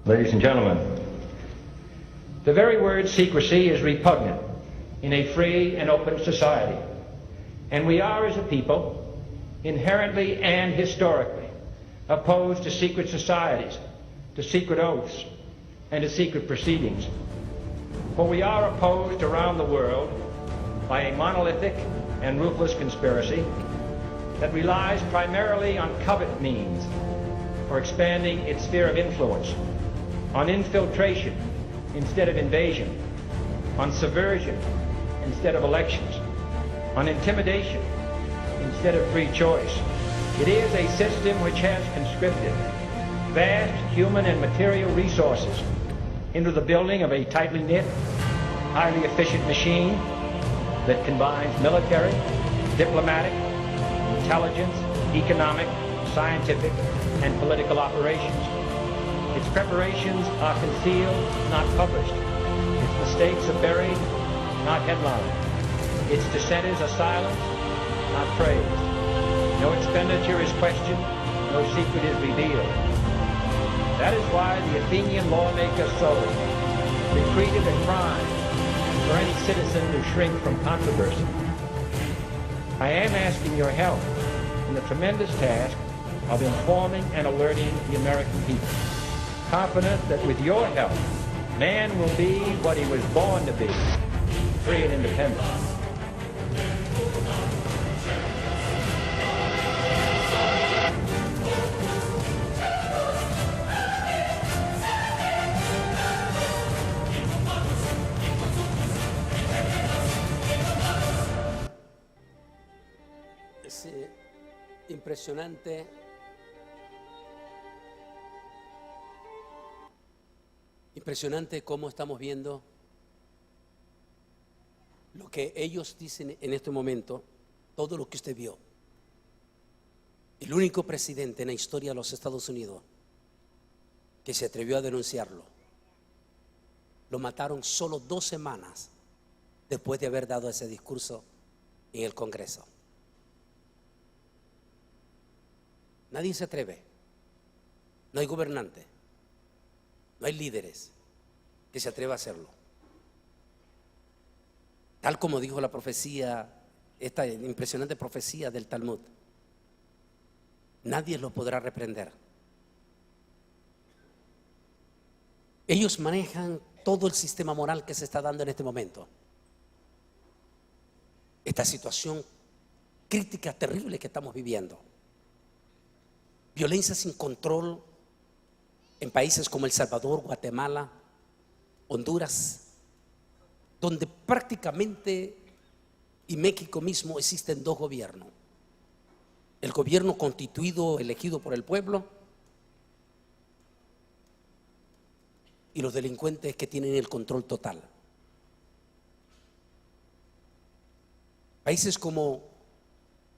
Ladies and gentlemen, the very word secrecy is repugnant in a free and open society. And we are, as a people, inherently and historically opposed to secret societies, to secret oaths, and to secret proceedings. For we are opposed around the world by a monolithic and ruthless conspiracy that relies primarily on covert means for expanding its sphere of influence, on infiltration instead of invasion, on subversion instead of elections, on intimidation instead of free choice. It is a system which has conscripted vast human and material resources into the building of a tightly knit, highly efficient machine that combines military, diplomatic, intelligence, economic, scientific, and political operations. Its preparations are concealed, not published. Its mistakes are buried, not headlined. Its dissenters are silenced, not praised. No expenditure is questioned, no secret is revealed. That is why the Athenian lawmaker Solon decreed it a crime for any citizen to shrink from controversy. I am asking your help in the tremendous task of informing and alerting the American people, confident that with your help, man will be what he was born to be, free and independent. Es impresionante cómo estamos viendo lo que ellos dicen en este momento, todo lo que usted vio. El único presidente en la historia de los Estados Unidos que se atrevió a denunciarlo, lo mataron solo 2 semanas después de haber dado ese discurso en el Congreso. Nadie se atreve, no hay gobernante, no hay líderes que se atreva a hacerlo. Tal como dijo la profecía, esta impresionante profecía del Talmud, nadie los podrá reprender. Ellos manejan todo el sistema moral que se está dando en este momento. Esta situación crítica, terrible que estamos viviendo. Violencia sin control en países como El Salvador, Guatemala, Honduras, donde prácticamente, y México mismo, existen 2 gobiernos. El gobierno constituido, elegido por el pueblo, y los delincuentes que tienen el control total. Países como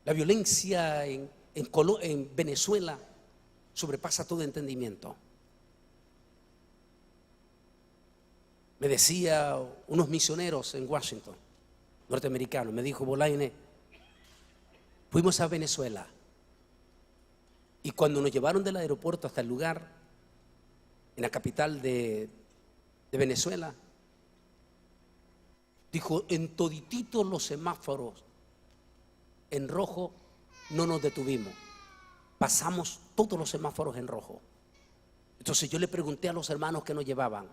la violencia en Venezuela sobrepasa todo entendimiento. Me decía unos misioneros en Washington, norteamericanos, me dijo: Bolaine, fuimos a Venezuela y cuando nos llevaron del aeropuerto hasta el lugar, en la capital de Venezuela, dijo, en todititos los semáforos en rojo no nos detuvimos, pasamos todos los semáforos en rojo. Entonces yo le pregunté a los hermanos que nos llevaban,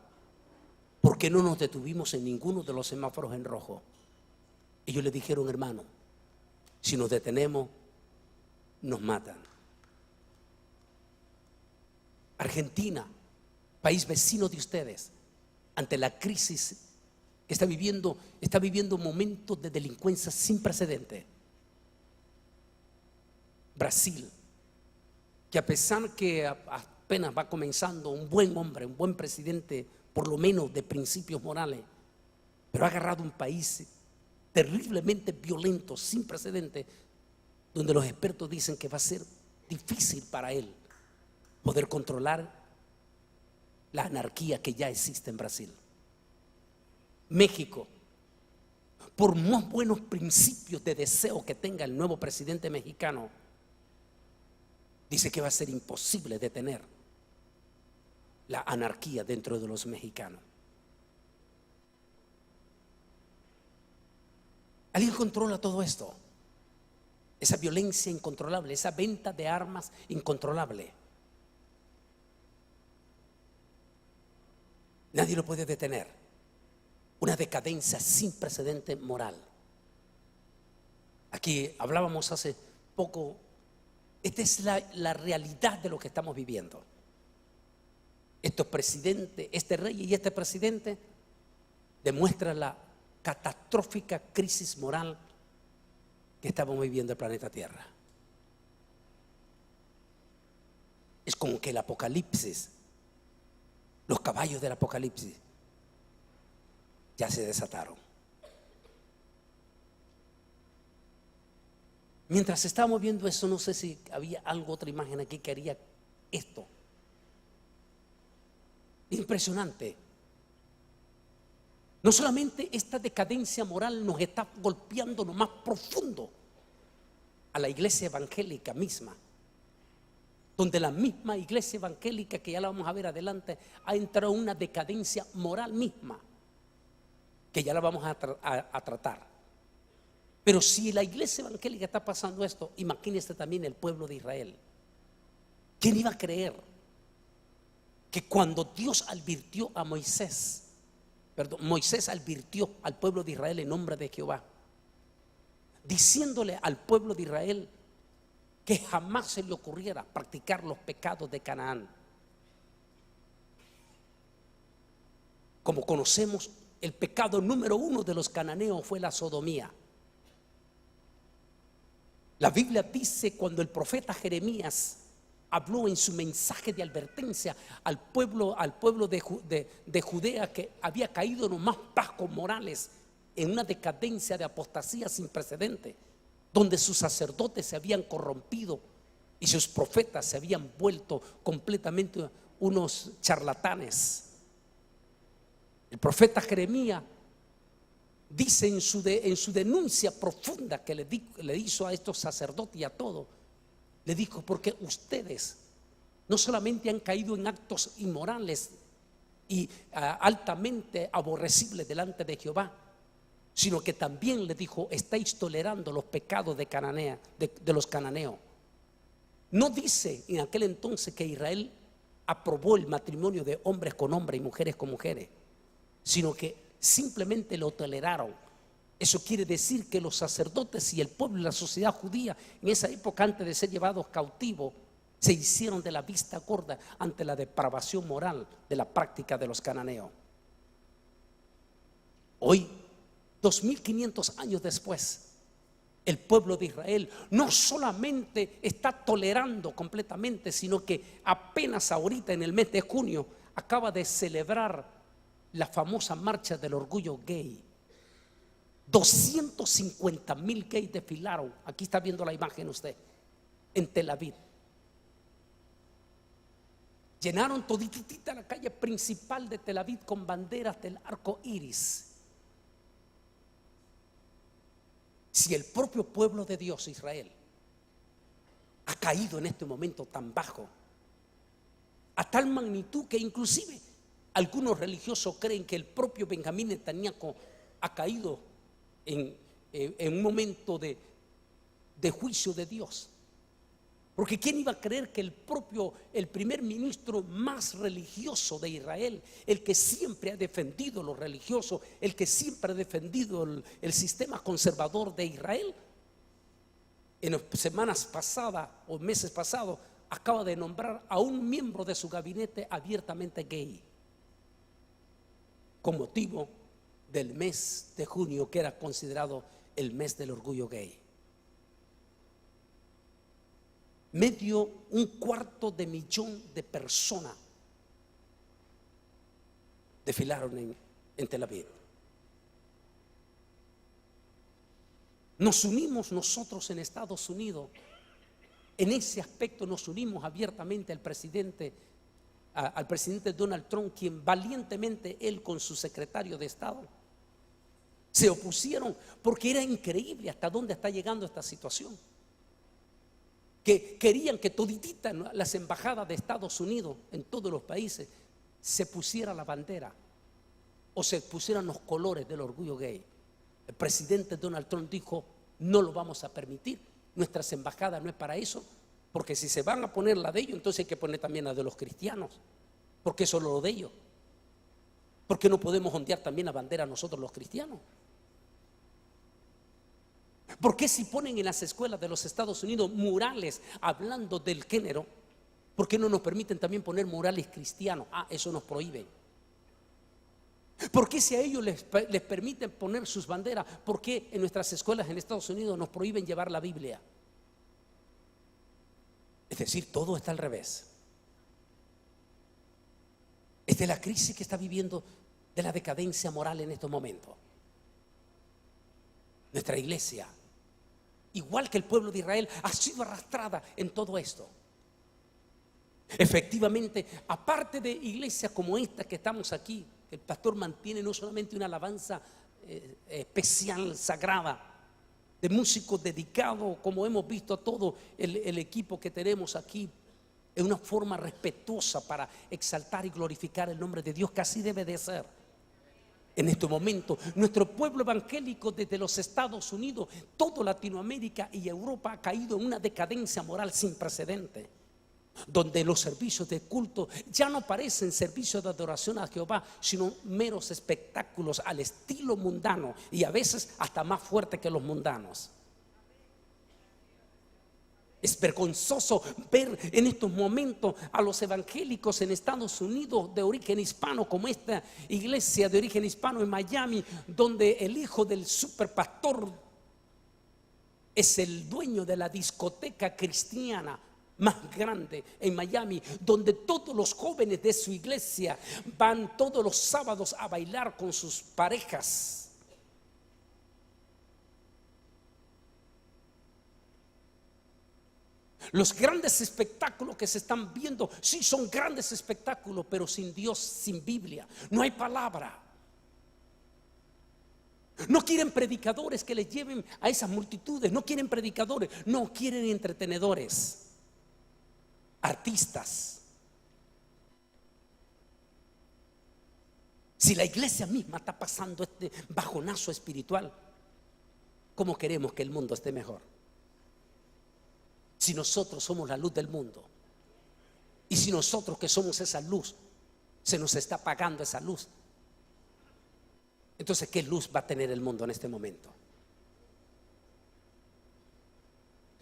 ¿por qué no nos detuvimos en ninguno de los semáforos en rojo? Ellos le dijeron: hermano, si nos detenemos, nos matan. Argentina, país vecino de ustedes, ante la crisis que está viviendo momentos de delincuencia sin precedente. Brasil, que a pesar que apenas va comenzando, un buen hombre, un buen presidente, por lo menos de principios morales, pero ha agarrado un país terriblemente violento, sin precedente, donde los expertos dicen que va a ser difícil para él poder controlar la anarquía que ya existe en Brasil. México, por más buenos principios de deseo que tenga el nuevo presidente mexicano, dice que va a ser imposible detener la anarquía dentro de los mexicanos. Alguien controla todo esto, esa violencia incontrolable, esa venta de armas incontrolable. Nadie lo puede detener. Una decadencia sin precedente moral. Aquí hablábamos hace poco, esta es la realidad de lo que estamos viviendo. Estos presidentes, este rey y este presidente demuestran la catastrófica crisis moral que estamos viviendo en el planeta Tierra. Es como que el apocalipsis, los caballos del apocalipsis ya se desataron. Mientras estábamos viendo eso, no sé si había otra imagen aquí que haría esto. Impresionante. No solamente esta decadencia moral nos está golpeando lo más profundo a la iglesia evangélica misma, donde la misma iglesia evangélica, que ya la vamos a ver adelante, ha entrado en una decadencia moral misma, que ya la vamos a tratar. Pero si la iglesia evangélica está pasando esto, imagínese también el pueblo de Israel. ¿Quién iba a creer que cuando Dios advirtió a Moisés advirtió al pueblo de Israel en nombre de Jehová, diciéndole al pueblo de Israel que jamás se le ocurriera practicar los pecados de Canaán? Como conocemos, el pecado número 1 de los cananeos fue la sodomía. La Biblia dice, cuando el profeta Jeremías habló en su mensaje de advertencia al pueblo de Judea, que había caído en los más bajos morales, en una decadencia de apostasía sin precedente, donde sus sacerdotes se habían corrompido y sus profetas se habían vuelto completamente unos charlatanes. El profeta Jeremías dice en su denuncia profunda que le hizo a estos sacerdotes y a todos, le dijo: porque ustedes no solamente han caído en actos inmorales y altamente aborrecibles delante de Jehová, sino que también, le dijo, estáis tolerando los pecados de los cananeos. No dice en aquel entonces que Israel aprobó el matrimonio de hombres con hombres y mujeres con mujeres, sino que simplemente lo toleraron. Eso quiere decir que los sacerdotes y el pueblo y la sociedad judía en esa época, antes de ser llevados cautivos, se hicieron de la vista gorda ante la depravación moral de la práctica de los cananeos. Hoy, 2500 años después, el pueblo de Israel no solamente está tolerando completamente, sino que apenas ahorita en el mes de junio acaba de celebrar la famosa marcha del orgullo gay. 250,000 gays desfilaron, aquí está viendo la imagen usted, en Tel Aviv. Llenaron toditita la calle principal de Tel Aviv con banderas del arco iris. Si el propio pueblo de Dios, Israel, ha caído en este momento tan bajo, a tal magnitud que inclusive algunos religiosos creen que el propio Benjamín Netanyahu ha caído en un momento de juicio de Dios. Porque ¿quién iba a creer que el primer ministro más religioso de Israel, el que siempre ha defendido lo religioso, el que siempre ha defendido el sistema conservador de Israel, en las semanas pasadas o meses pasados acaba de nombrar a un miembro de su gabinete abiertamente gay, con motivo del mes de junio, que era considerado el mes del orgullo gay? Un cuarto de millón de personas desfilaron en Tel Aviv. Nos unimos nosotros en Estados Unidos, en ese aspecto nos unimos abiertamente al presidente Donald Trump, quien valientemente, él con su secretario de Estado, se opusieron, porque era increíble hasta dónde está llegando esta situación. Que querían que todititas las embajadas de Estados Unidos en todos los países se pusiera la bandera o se pusieran los colores del orgullo gay, el presidente Donald Trump dijo: no lo vamos a permitir, nuestras embajadas no es para eso, porque si se van a poner la de ellos, entonces hay que poner también la de los cristianos, porque eso es lo de ellos. ¿Por qué no podemos ondear también la bandera nosotros los cristianos? ¿Por qué si ponen en las escuelas de los Estados Unidos murales hablando del género, por qué no nos permiten también poner murales cristianos? Eso nos prohíben. ¿Por qué si a ellos les permiten poner sus banderas, por qué en nuestras escuelas en Estados Unidos nos prohíben llevar la Biblia? Es decir, todo está al revés. Esta es la crisis que está viviendo de la decadencia moral en estos momentos. Nuestra iglesia, igual que el pueblo de Israel, ha sido arrastrada en todo esto. Efectivamente, aparte de iglesias como esta que estamos aquí, el pastor mantiene no solamente una alabanza especial, sagrada, de músicos dedicados, como hemos visto a todo el equipo que tenemos aquí, en una forma respetuosa para exaltar y glorificar el nombre de Dios, que así debe de ser. En este momento, nuestro pueblo evangélico desde los Estados Unidos, toda Latinoamérica y Europa ha caído en una decadencia moral sin precedente, donde los servicios de culto ya no parecen servicios de adoración a Jehová, sino meros espectáculos al estilo mundano, y a veces hasta más fuerte que los mundanos. Es vergonzoso ver en estos momentos a los evangélicos en Estados Unidos de origen hispano, como esta iglesia de origen hispano en Miami, donde el hijo del superpastor es el dueño de la discoteca cristiana más grande en Miami, donde todos los jóvenes de su iglesia van todos los sábados a bailar con sus parejas. Los grandes espectáculos que se están viendo, sí son grandes espectáculos, pero sin Dios, sin Biblia, no hay palabra. No quieren predicadores que les lleven a esas multitudes, no quieren predicadores, no quieren entretenedores, artistas. Si la iglesia misma está pasando este bajonazo espiritual, ¿cómo queremos que el mundo esté mejor? Si nosotros somos la luz del mundo, y si nosotros que somos esa luz, se nos está apagando esa luz, entonces ¿qué luz va a tener el mundo en este momento?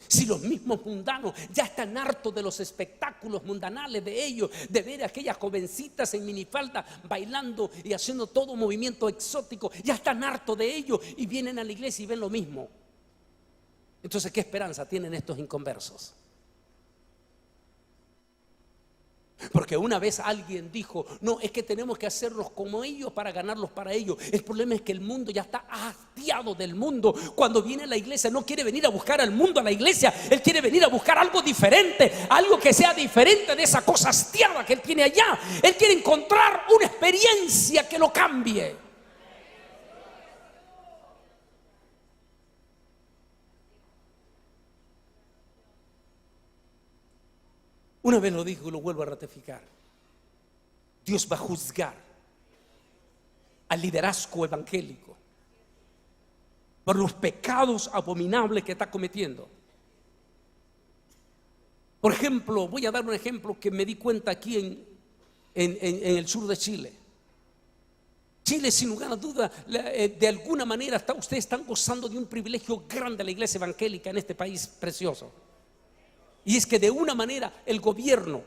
Si los mismos mundanos ya están hartos de los espectáculos mundanales de ellos, de ver a aquellas jovencitas en minifalda bailando y haciendo todo un movimiento exótico, ya están hartos de ellos y vienen a la iglesia y ven lo mismo. Entonces, ¿qué esperanza tienen estos inconversos? Porque una vez alguien dijo: no, es que tenemos que hacerlos como ellos para ganarlos para ellos. El problema es que el mundo ya está hastiado del mundo. Cuando viene a la iglesia no quiere venir a buscar al mundo a la iglesia, él quiere venir a buscar algo diferente, algo que sea diferente de esa cosa hastiada que él tiene allá. Él quiere encontrar una experiencia que lo cambie. Una vez lo dijo y lo vuelvo a ratificar: Dios va a juzgar al liderazgo evangélico por los pecados abominables que está cometiendo. Por ejemplo, voy a dar un ejemplo que me di cuenta aquí en el sur de Chile. Chile, sin lugar a duda, de alguna manera ustedes están gozando de un privilegio grande, la iglesia evangélica en este país precioso. Y es que de una manera el gobierno,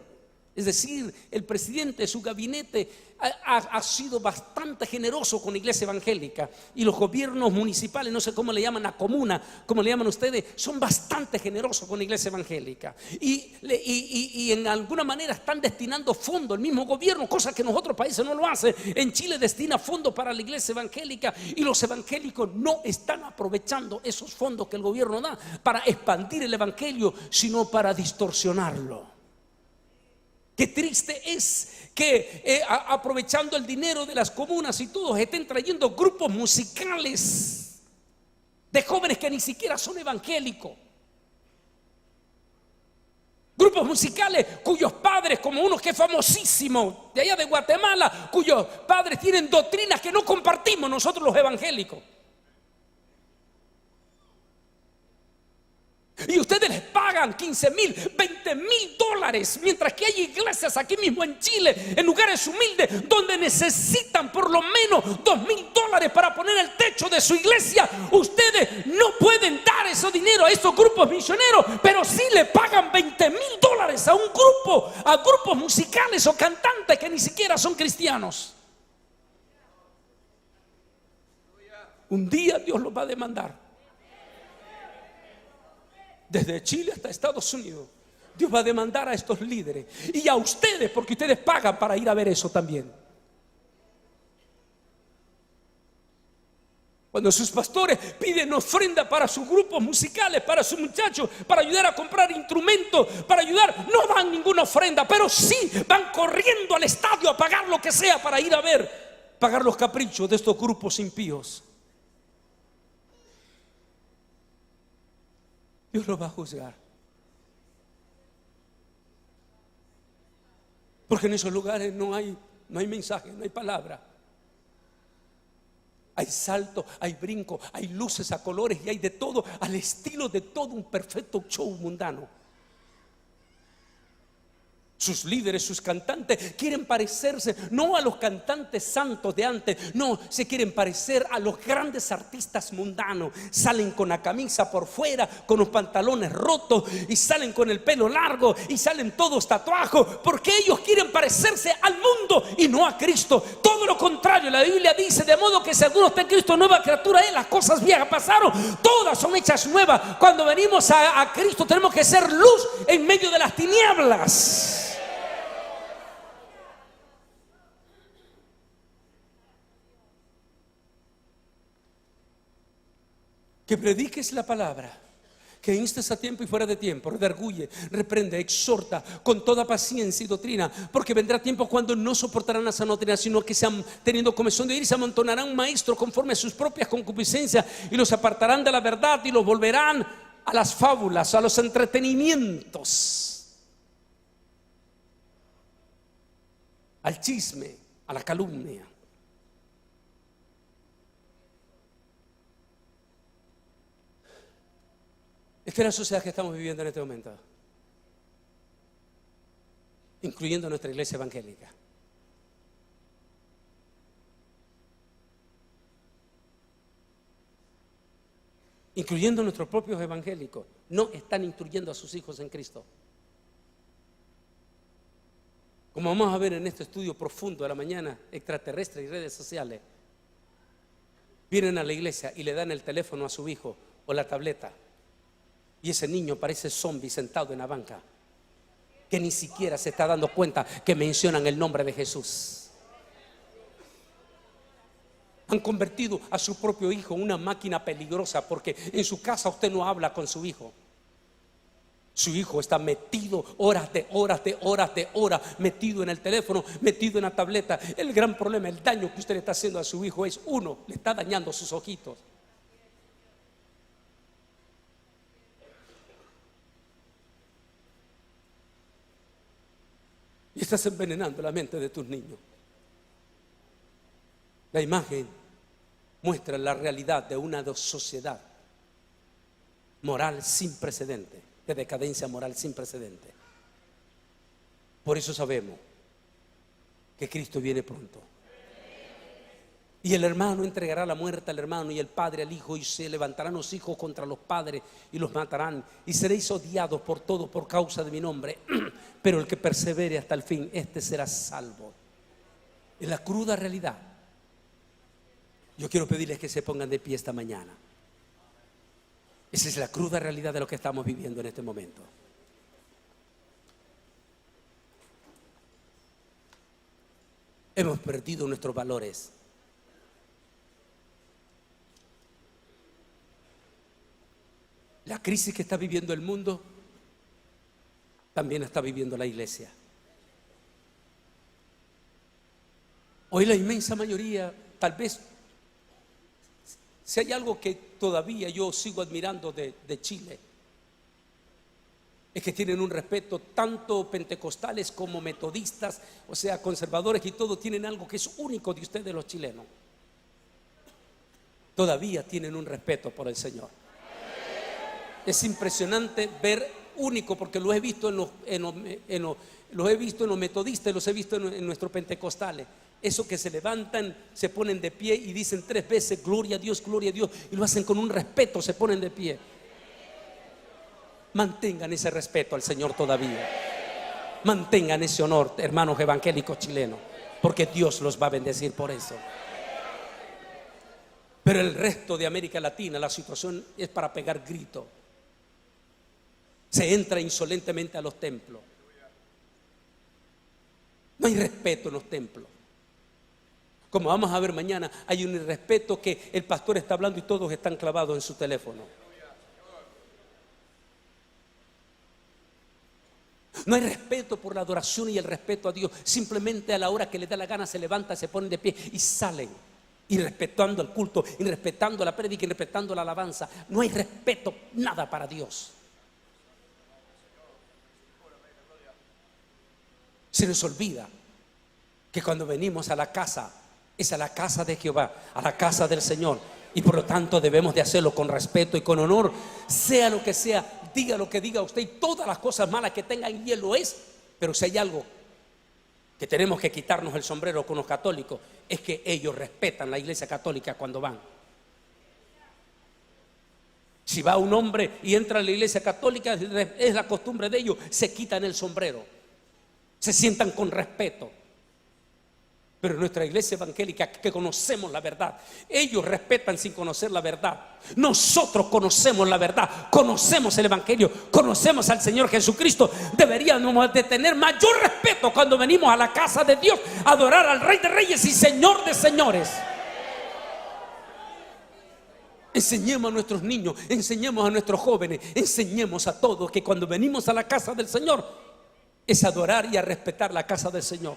es decir, el presidente, su gabinete ha sido bastante generoso con la iglesia evangélica, y los gobiernos municipales, no sé cómo le llaman, la comuna, como le llaman ustedes, son bastante generosos con la iglesia evangélica, y en alguna manera están destinando fondos, el mismo gobierno, cosa que en los otros países no lo hace. En Chile destina fondos para la iglesia evangélica, y los evangélicos no están aprovechando esos fondos que el gobierno da para expandir el evangelio, sino para distorsionarlo. Qué triste es que aprovechando el dinero de las comunas y todos estén trayendo grupos musicales de jóvenes que ni siquiera son evangélicos. Grupos musicales cuyos padres, como uno que es famosísimo de allá de Guatemala, cuyos padres tienen doctrinas que no compartimos nosotros los evangélicos. Y ustedes les pagan 15,000, 20,000 dólares, mientras que hay iglesias aquí mismo en Chile, en lugares humildes, donde necesitan por lo menos 2,000 dólares para poner el techo de su iglesia. Ustedes no pueden dar ese dinero a esos grupos misioneros, pero sí le pagan 20,000 dólares a un grupo, a grupos musicales o cantantes que ni siquiera son cristianos. Un día Dios los va a demandar. Desde Chile hasta Estados Unidos, Dios va a demandar a estos líderes y a ustedes, porque ustedes pagan para ir a ver eso también. Cuando sus pastores piden ofrenda para sus grupos musicales, para sus muchachos, para ayudar a comprar instrumentos, para ayudar, no dan ninguna ofrenda, pero sí van corriendo al estadio a pagar lo que sea para ir a ver, pagar los caprichos de estos grupos impíos. Dios lo va a juzgar. Porque en esos lugares no hay mensaje, no hay palabra. Hay salto, hay brinco, hay luces a colores y hay de todo, al estilo de todo un perfecto show mundano. Sus líderes, sus cantantes quieren parecerse no a los cantantes santos de antes, no, se quieren parecer a los grandes artistas mundanos. Salen con la camisa por fuera, con los pantalones rotos, y salen con el pelo largo, y salen todos tatuados, porque ellos quieren parecerse al mundo y no a Cristo. Todo lo contrario, la Biblia dice: de modo que si alguno está en Cristo, nueva criatura es, las cosas viejas pasaron, todas son hechas nuevas. Cuando venimos a Cristo tenemos que ser luz en medio de las tinieblas. Que prediques la palabra, que instes a tiempo y fuera de tiempo, redarguye, reprende, exhorta con toda paciencia y doctrina, porque vendrá tiempo cuando no soportarán la sana doctrina, sino que sean, teniendo comezón de ir, se amontonarán maestros conforme a sus propias concupiscencias, y los apartarán de la verdad y los volverán a las fábulas, a los entretenimientos, al chisme, a la calumnia. Esta es la sociedad que estamos viviendo en este momento, incluyendo nuestra iglesia evangélica. Incluyendo nuestros propios evangélicos, no están instruyendo a sus hijos en Cristo. Como vamos a ver en este estudio profundo de la mañana, extraterrestre y redes sociales, vienen a la iglesia y le dan el teléfono a su hijo o la tableta. Y ese niño parece zombie sentado en la banca, que ni siquiera se está dando cuenta que mencionan el nombre de Jesús. Han convertido a su propio hijo en una máquina peligrosa, porque en su casa usted no habla con su hijo. Su hijo está metido horas de horas, metido en el teléfono, metido en la tableta. El gran problema, el daño que usted le está haciendo a su hijo es, uno, le está dañando sus ojitos. Y estás envenenando la mente de tus niños. La imagen muestra la realidad de una sociedad moral sin precedente, de decadencia moral sin precedente. Por eso sabemos que Cristo viene pronto. Y el hermano entregará la muerte al hermano, y el padre al hijo, y se levantarán los hijos contra los padres y los matarán, y seréis odiados por todos por causa de mi nombre, pero el que persevere hasta el fin, este será salvo. Es la cruda realidad. Yo quiero pedirles que se pongan de pie esta mañana. Esa es la cruda realidad de lo que estamos viviendo en este momento. Hemos perdido nuestros valores. La crisis que está viviendo el mundo también está viviendo la iglesia. Hoy la inmensa mayoría, tal vez, si hay algo que todavía yo sigo admirando de Chile, Es que tienen un respeto, tanto pentecostales como metodistas, o sea, conservadores y todo, tienen algo que es único de ustedes los chilenos. Todavía tienen un respeto por el Señor. Es impresionante ver, único, porque lo he visto los he visto en los metodistas, los he visto en nuestros pentecostales. Eso que se levantan, se ponen de pie y dicen 3 veces gloria a Dios, y lo hacen con un respeto, se ponen de pie. Mantengan ese respeto al Señor todavía. Mantengan ese honor, hermanos evangélicos chilenos, porque Dios los va a bendecir por eso. Pero el resto de América Latina, la situación es para pegar grito. Se entra insolentemente a los templos. No hay respeto en los templos. Como vamos a ver mañana, hay un irrespeto que el pastor está hablando y todos están clavados en su teléfono. No hay respeto por la adoración y el respeto a Dios. Simplemente a la hora que le da la gana se levantan, se ponen de pie y salen, irrespetando el culto, irrespetando la prédica, irrespetando la alabanza. No hay respeto, nada para Dios. Se nos olvida que cuando venimos a la casa, es a la casa de Jehová, a la casa del Señor, y por lo tanto debemos de hacerlo con respeto y con honor, sea lo que sea, diga lo que diga usted y todas las cosas malas que tengan, y Él lo es. Pero si hay algo que tenemos que quitarnos el sombrero con los católicos, es que ellos respetan la iglesia católica cuando van. Si va un hombre y entra a la iglesia católica, es la costumbre de ellos, se quitan el sombrero, se sientan con respeto. Pero nuestra iglesia evangélica, que conocemos la verdad, ellos respetan sin conocer la verdad. Nosotros conocemos la verdad, conocemos el evangelio, conocemos al Señor Jesucristo. Deberíamos de tener mayor respeto cuando venimos a la casa de Dios a adorar al Rey de Reyes y Señor de Señores. Enseñemos a nuestros niños, enseñemos a nuestros jóvenes, enseñemos a todos que cuando venimos a la casa del Señor es adorar y a respetar la casa del Señor.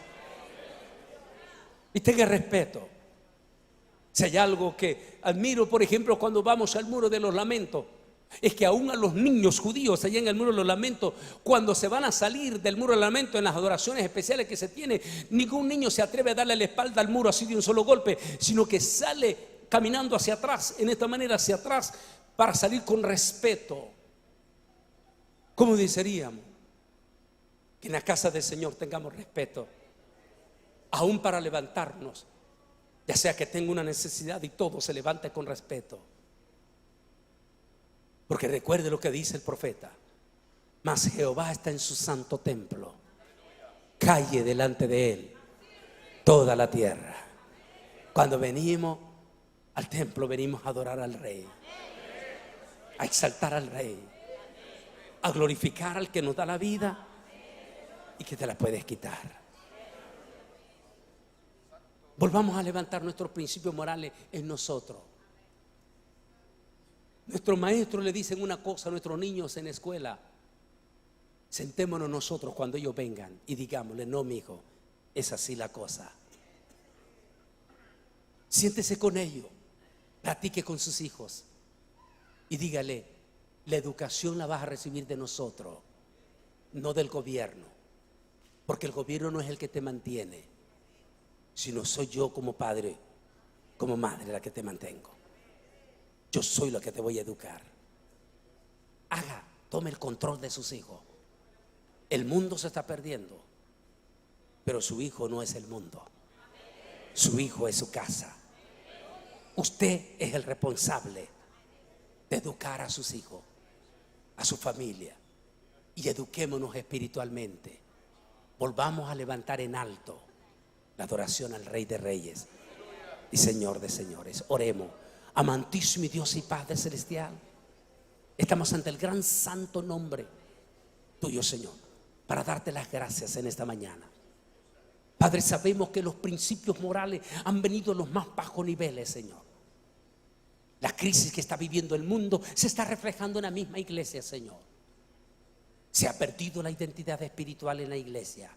Y tenga respeto. Si hay algo que admiro, por ejemplo, cuando vamos al Muro de los Lamentos, es que aún a los niños judíos allá en el Muro de los Lamentos, cuando se van a salir del Muro de los Lamentos en las adoraciones especiales que se tiene, ningún niño se atreve a darle la espalda al muro así de un solo golpe, sino que sale caminando hacia atrás, en esta manera hacia atrás, para salir con respeto. ¿Cómo desearíamos que en la casa del Señor tengamos respeto? Aún para levantarnos, ya sea que tenga una necesidad y todo se levante con respeto. Porque recuerde lo que dice el profeta: mas Jehová está en su santo templo, calle delante de él toda la tierra. Cuando venimos al templo, venimos a adorar al Rey, a exaltar al Rey, a glorificar al que nos da la vida y que te la puedes quitar. Volvamos a levantar nuestros principios morales en nosotros. Nuestros maestros le dicen una cosa a nuestros niños en la escuela: sentémonos nosotros cuando ellos vengan y digámosle: no, mi hijo, es así la cosa. Siéntese con ellos, platique con sus hijos y dígale: la educación la vas a recibir de nosotros, no del gobierno, porque el gobierno no es el que te mantiene, sino soy yo como padre, como madre, la que te mantengo. Yo soy la que te voy a educar. Tome el control de sus hijos. El mundo se está perdiendo, pero su hijo no es el mundo. Su hijo es su casa. Usted es el responsable de educar a sus hijos, a su familia, y eduquémonos espiritualmente. Volvamos a levantar en alto la adoración al Rey de Reyes y Señor de Señores. Oremos. Amantísimo Dios y Padre celestial, estamos ante el gran santo nombre tuyo, Señor, para darte las gracias en esta mañana. Padre, sabemos que los principios morales han venido a los más bajos niveles, Señor. La crisis que está viviendo el mundo se está reflejando en la misma iglesia, Señor. Se ha perdido la identidad espiritual en la iglesia.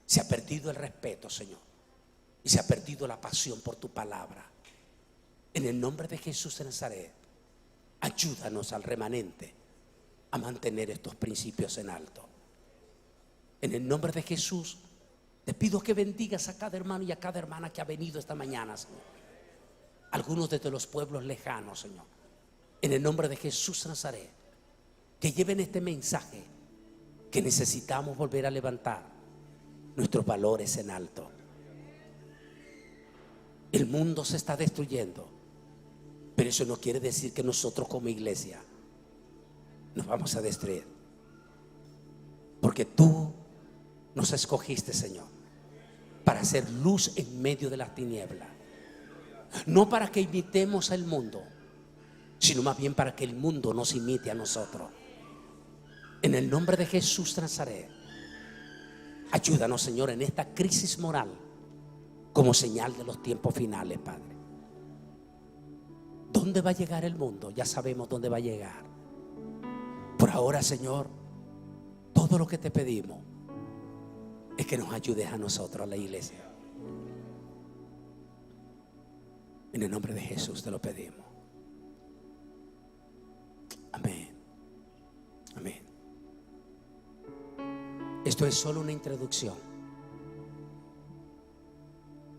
Se ha perdido el respeto, Señor, y se ha perdido la pasión por tu palabra. En el nombre de Jesús de Nazaret, ayúdanos al remanente a mantener estos principios en alto. En el nombre de Jesús, te pido que bendigas a cada hermano y a cada hermana que ha venido esta mañana, Señor. Algunos desde los pueblos lejanos, Señor. En el nombre de Jesús Nazaret, que lleven este mensaje, que necesitamos volver a levantar nuestros valores en alto. El mundo se está destruyendo, pero eso no quiere decir que nosotros como iglesia nos vamos a destruir, porque tú nos escogiste, Señor, para hacer luz en medio de las tinieblas, no para que imitemos al mundo, sino más bien para que el mundo nos imite a nosotros. En el nombre de Jesús Nazaret, ayúdanos, Señor, en esta crisis moral como señal de los tiempos finales, Padre. ¿Dónde va a llegar el mundo? Ya sabemos dónde va a llegar. Por ahora, Señor, todo lo que te pedimos es que nos ayudes a nosotros, a la iglesia. En el nombre de Jesús te lo pedimos. Amén. Amén. Esto es solo una introducción.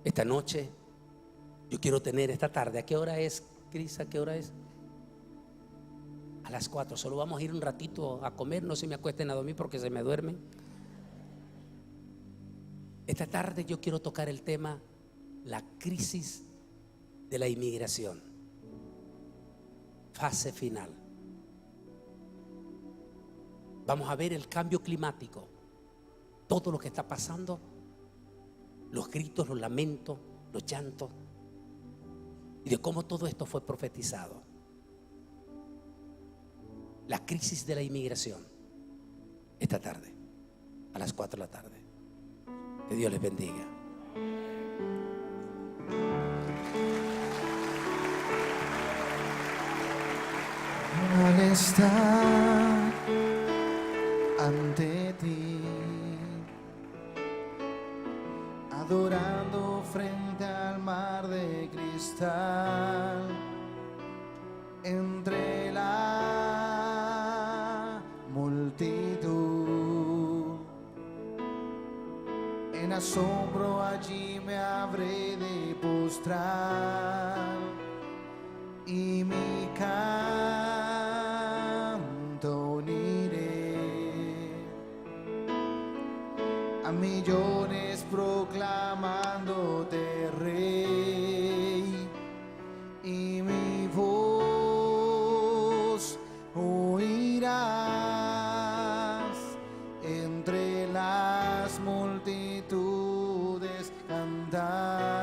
Esta noche yo quiero tener, esta tarde, ¿a qué hora es, Cris? ¿A qué hora es? A las 4. Solo vamos a ir un ratito a comer. No se me acuesten a dormir porque se me duermen. Esta tarde yo quiero tocar el tema, la crisis de la inmigración, fase final. Vamos a ver el cambio climático, todo lo que está pasando, los gritos, los lamentos, los llantos, y de cómo todo esto fue profetizado. La crisis de la inmigración, esta tarde, a las 4 de la tarde. Que Dios les bendiga. Al estar ante ti, adorando frente al mar de cristal, entre la multitud, en asombro allí me habré de postrar y mi canto uniré a millones proclamándote Rey, y mi voz oirás entre las multitudes cantar.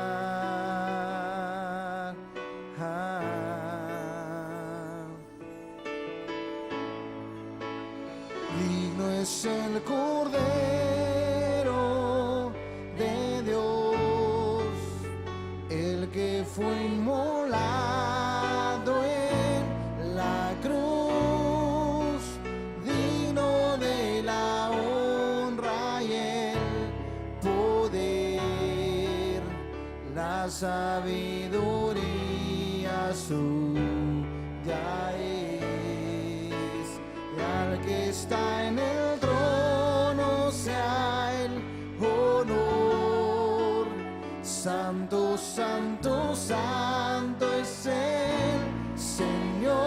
Digno es el Cordero de Dios, el que fue inmolado en la cruz, digno de la honra y el poder, la sabiduría suya es, y al que está en el trono sea el honor. Santo, santo, santo es el Señor,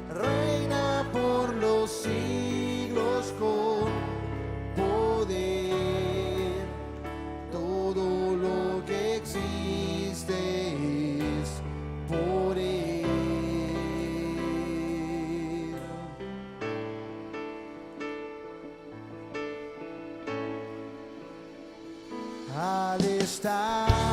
reina por los siglos con poder. Todo lo que existe es por Él. Al estar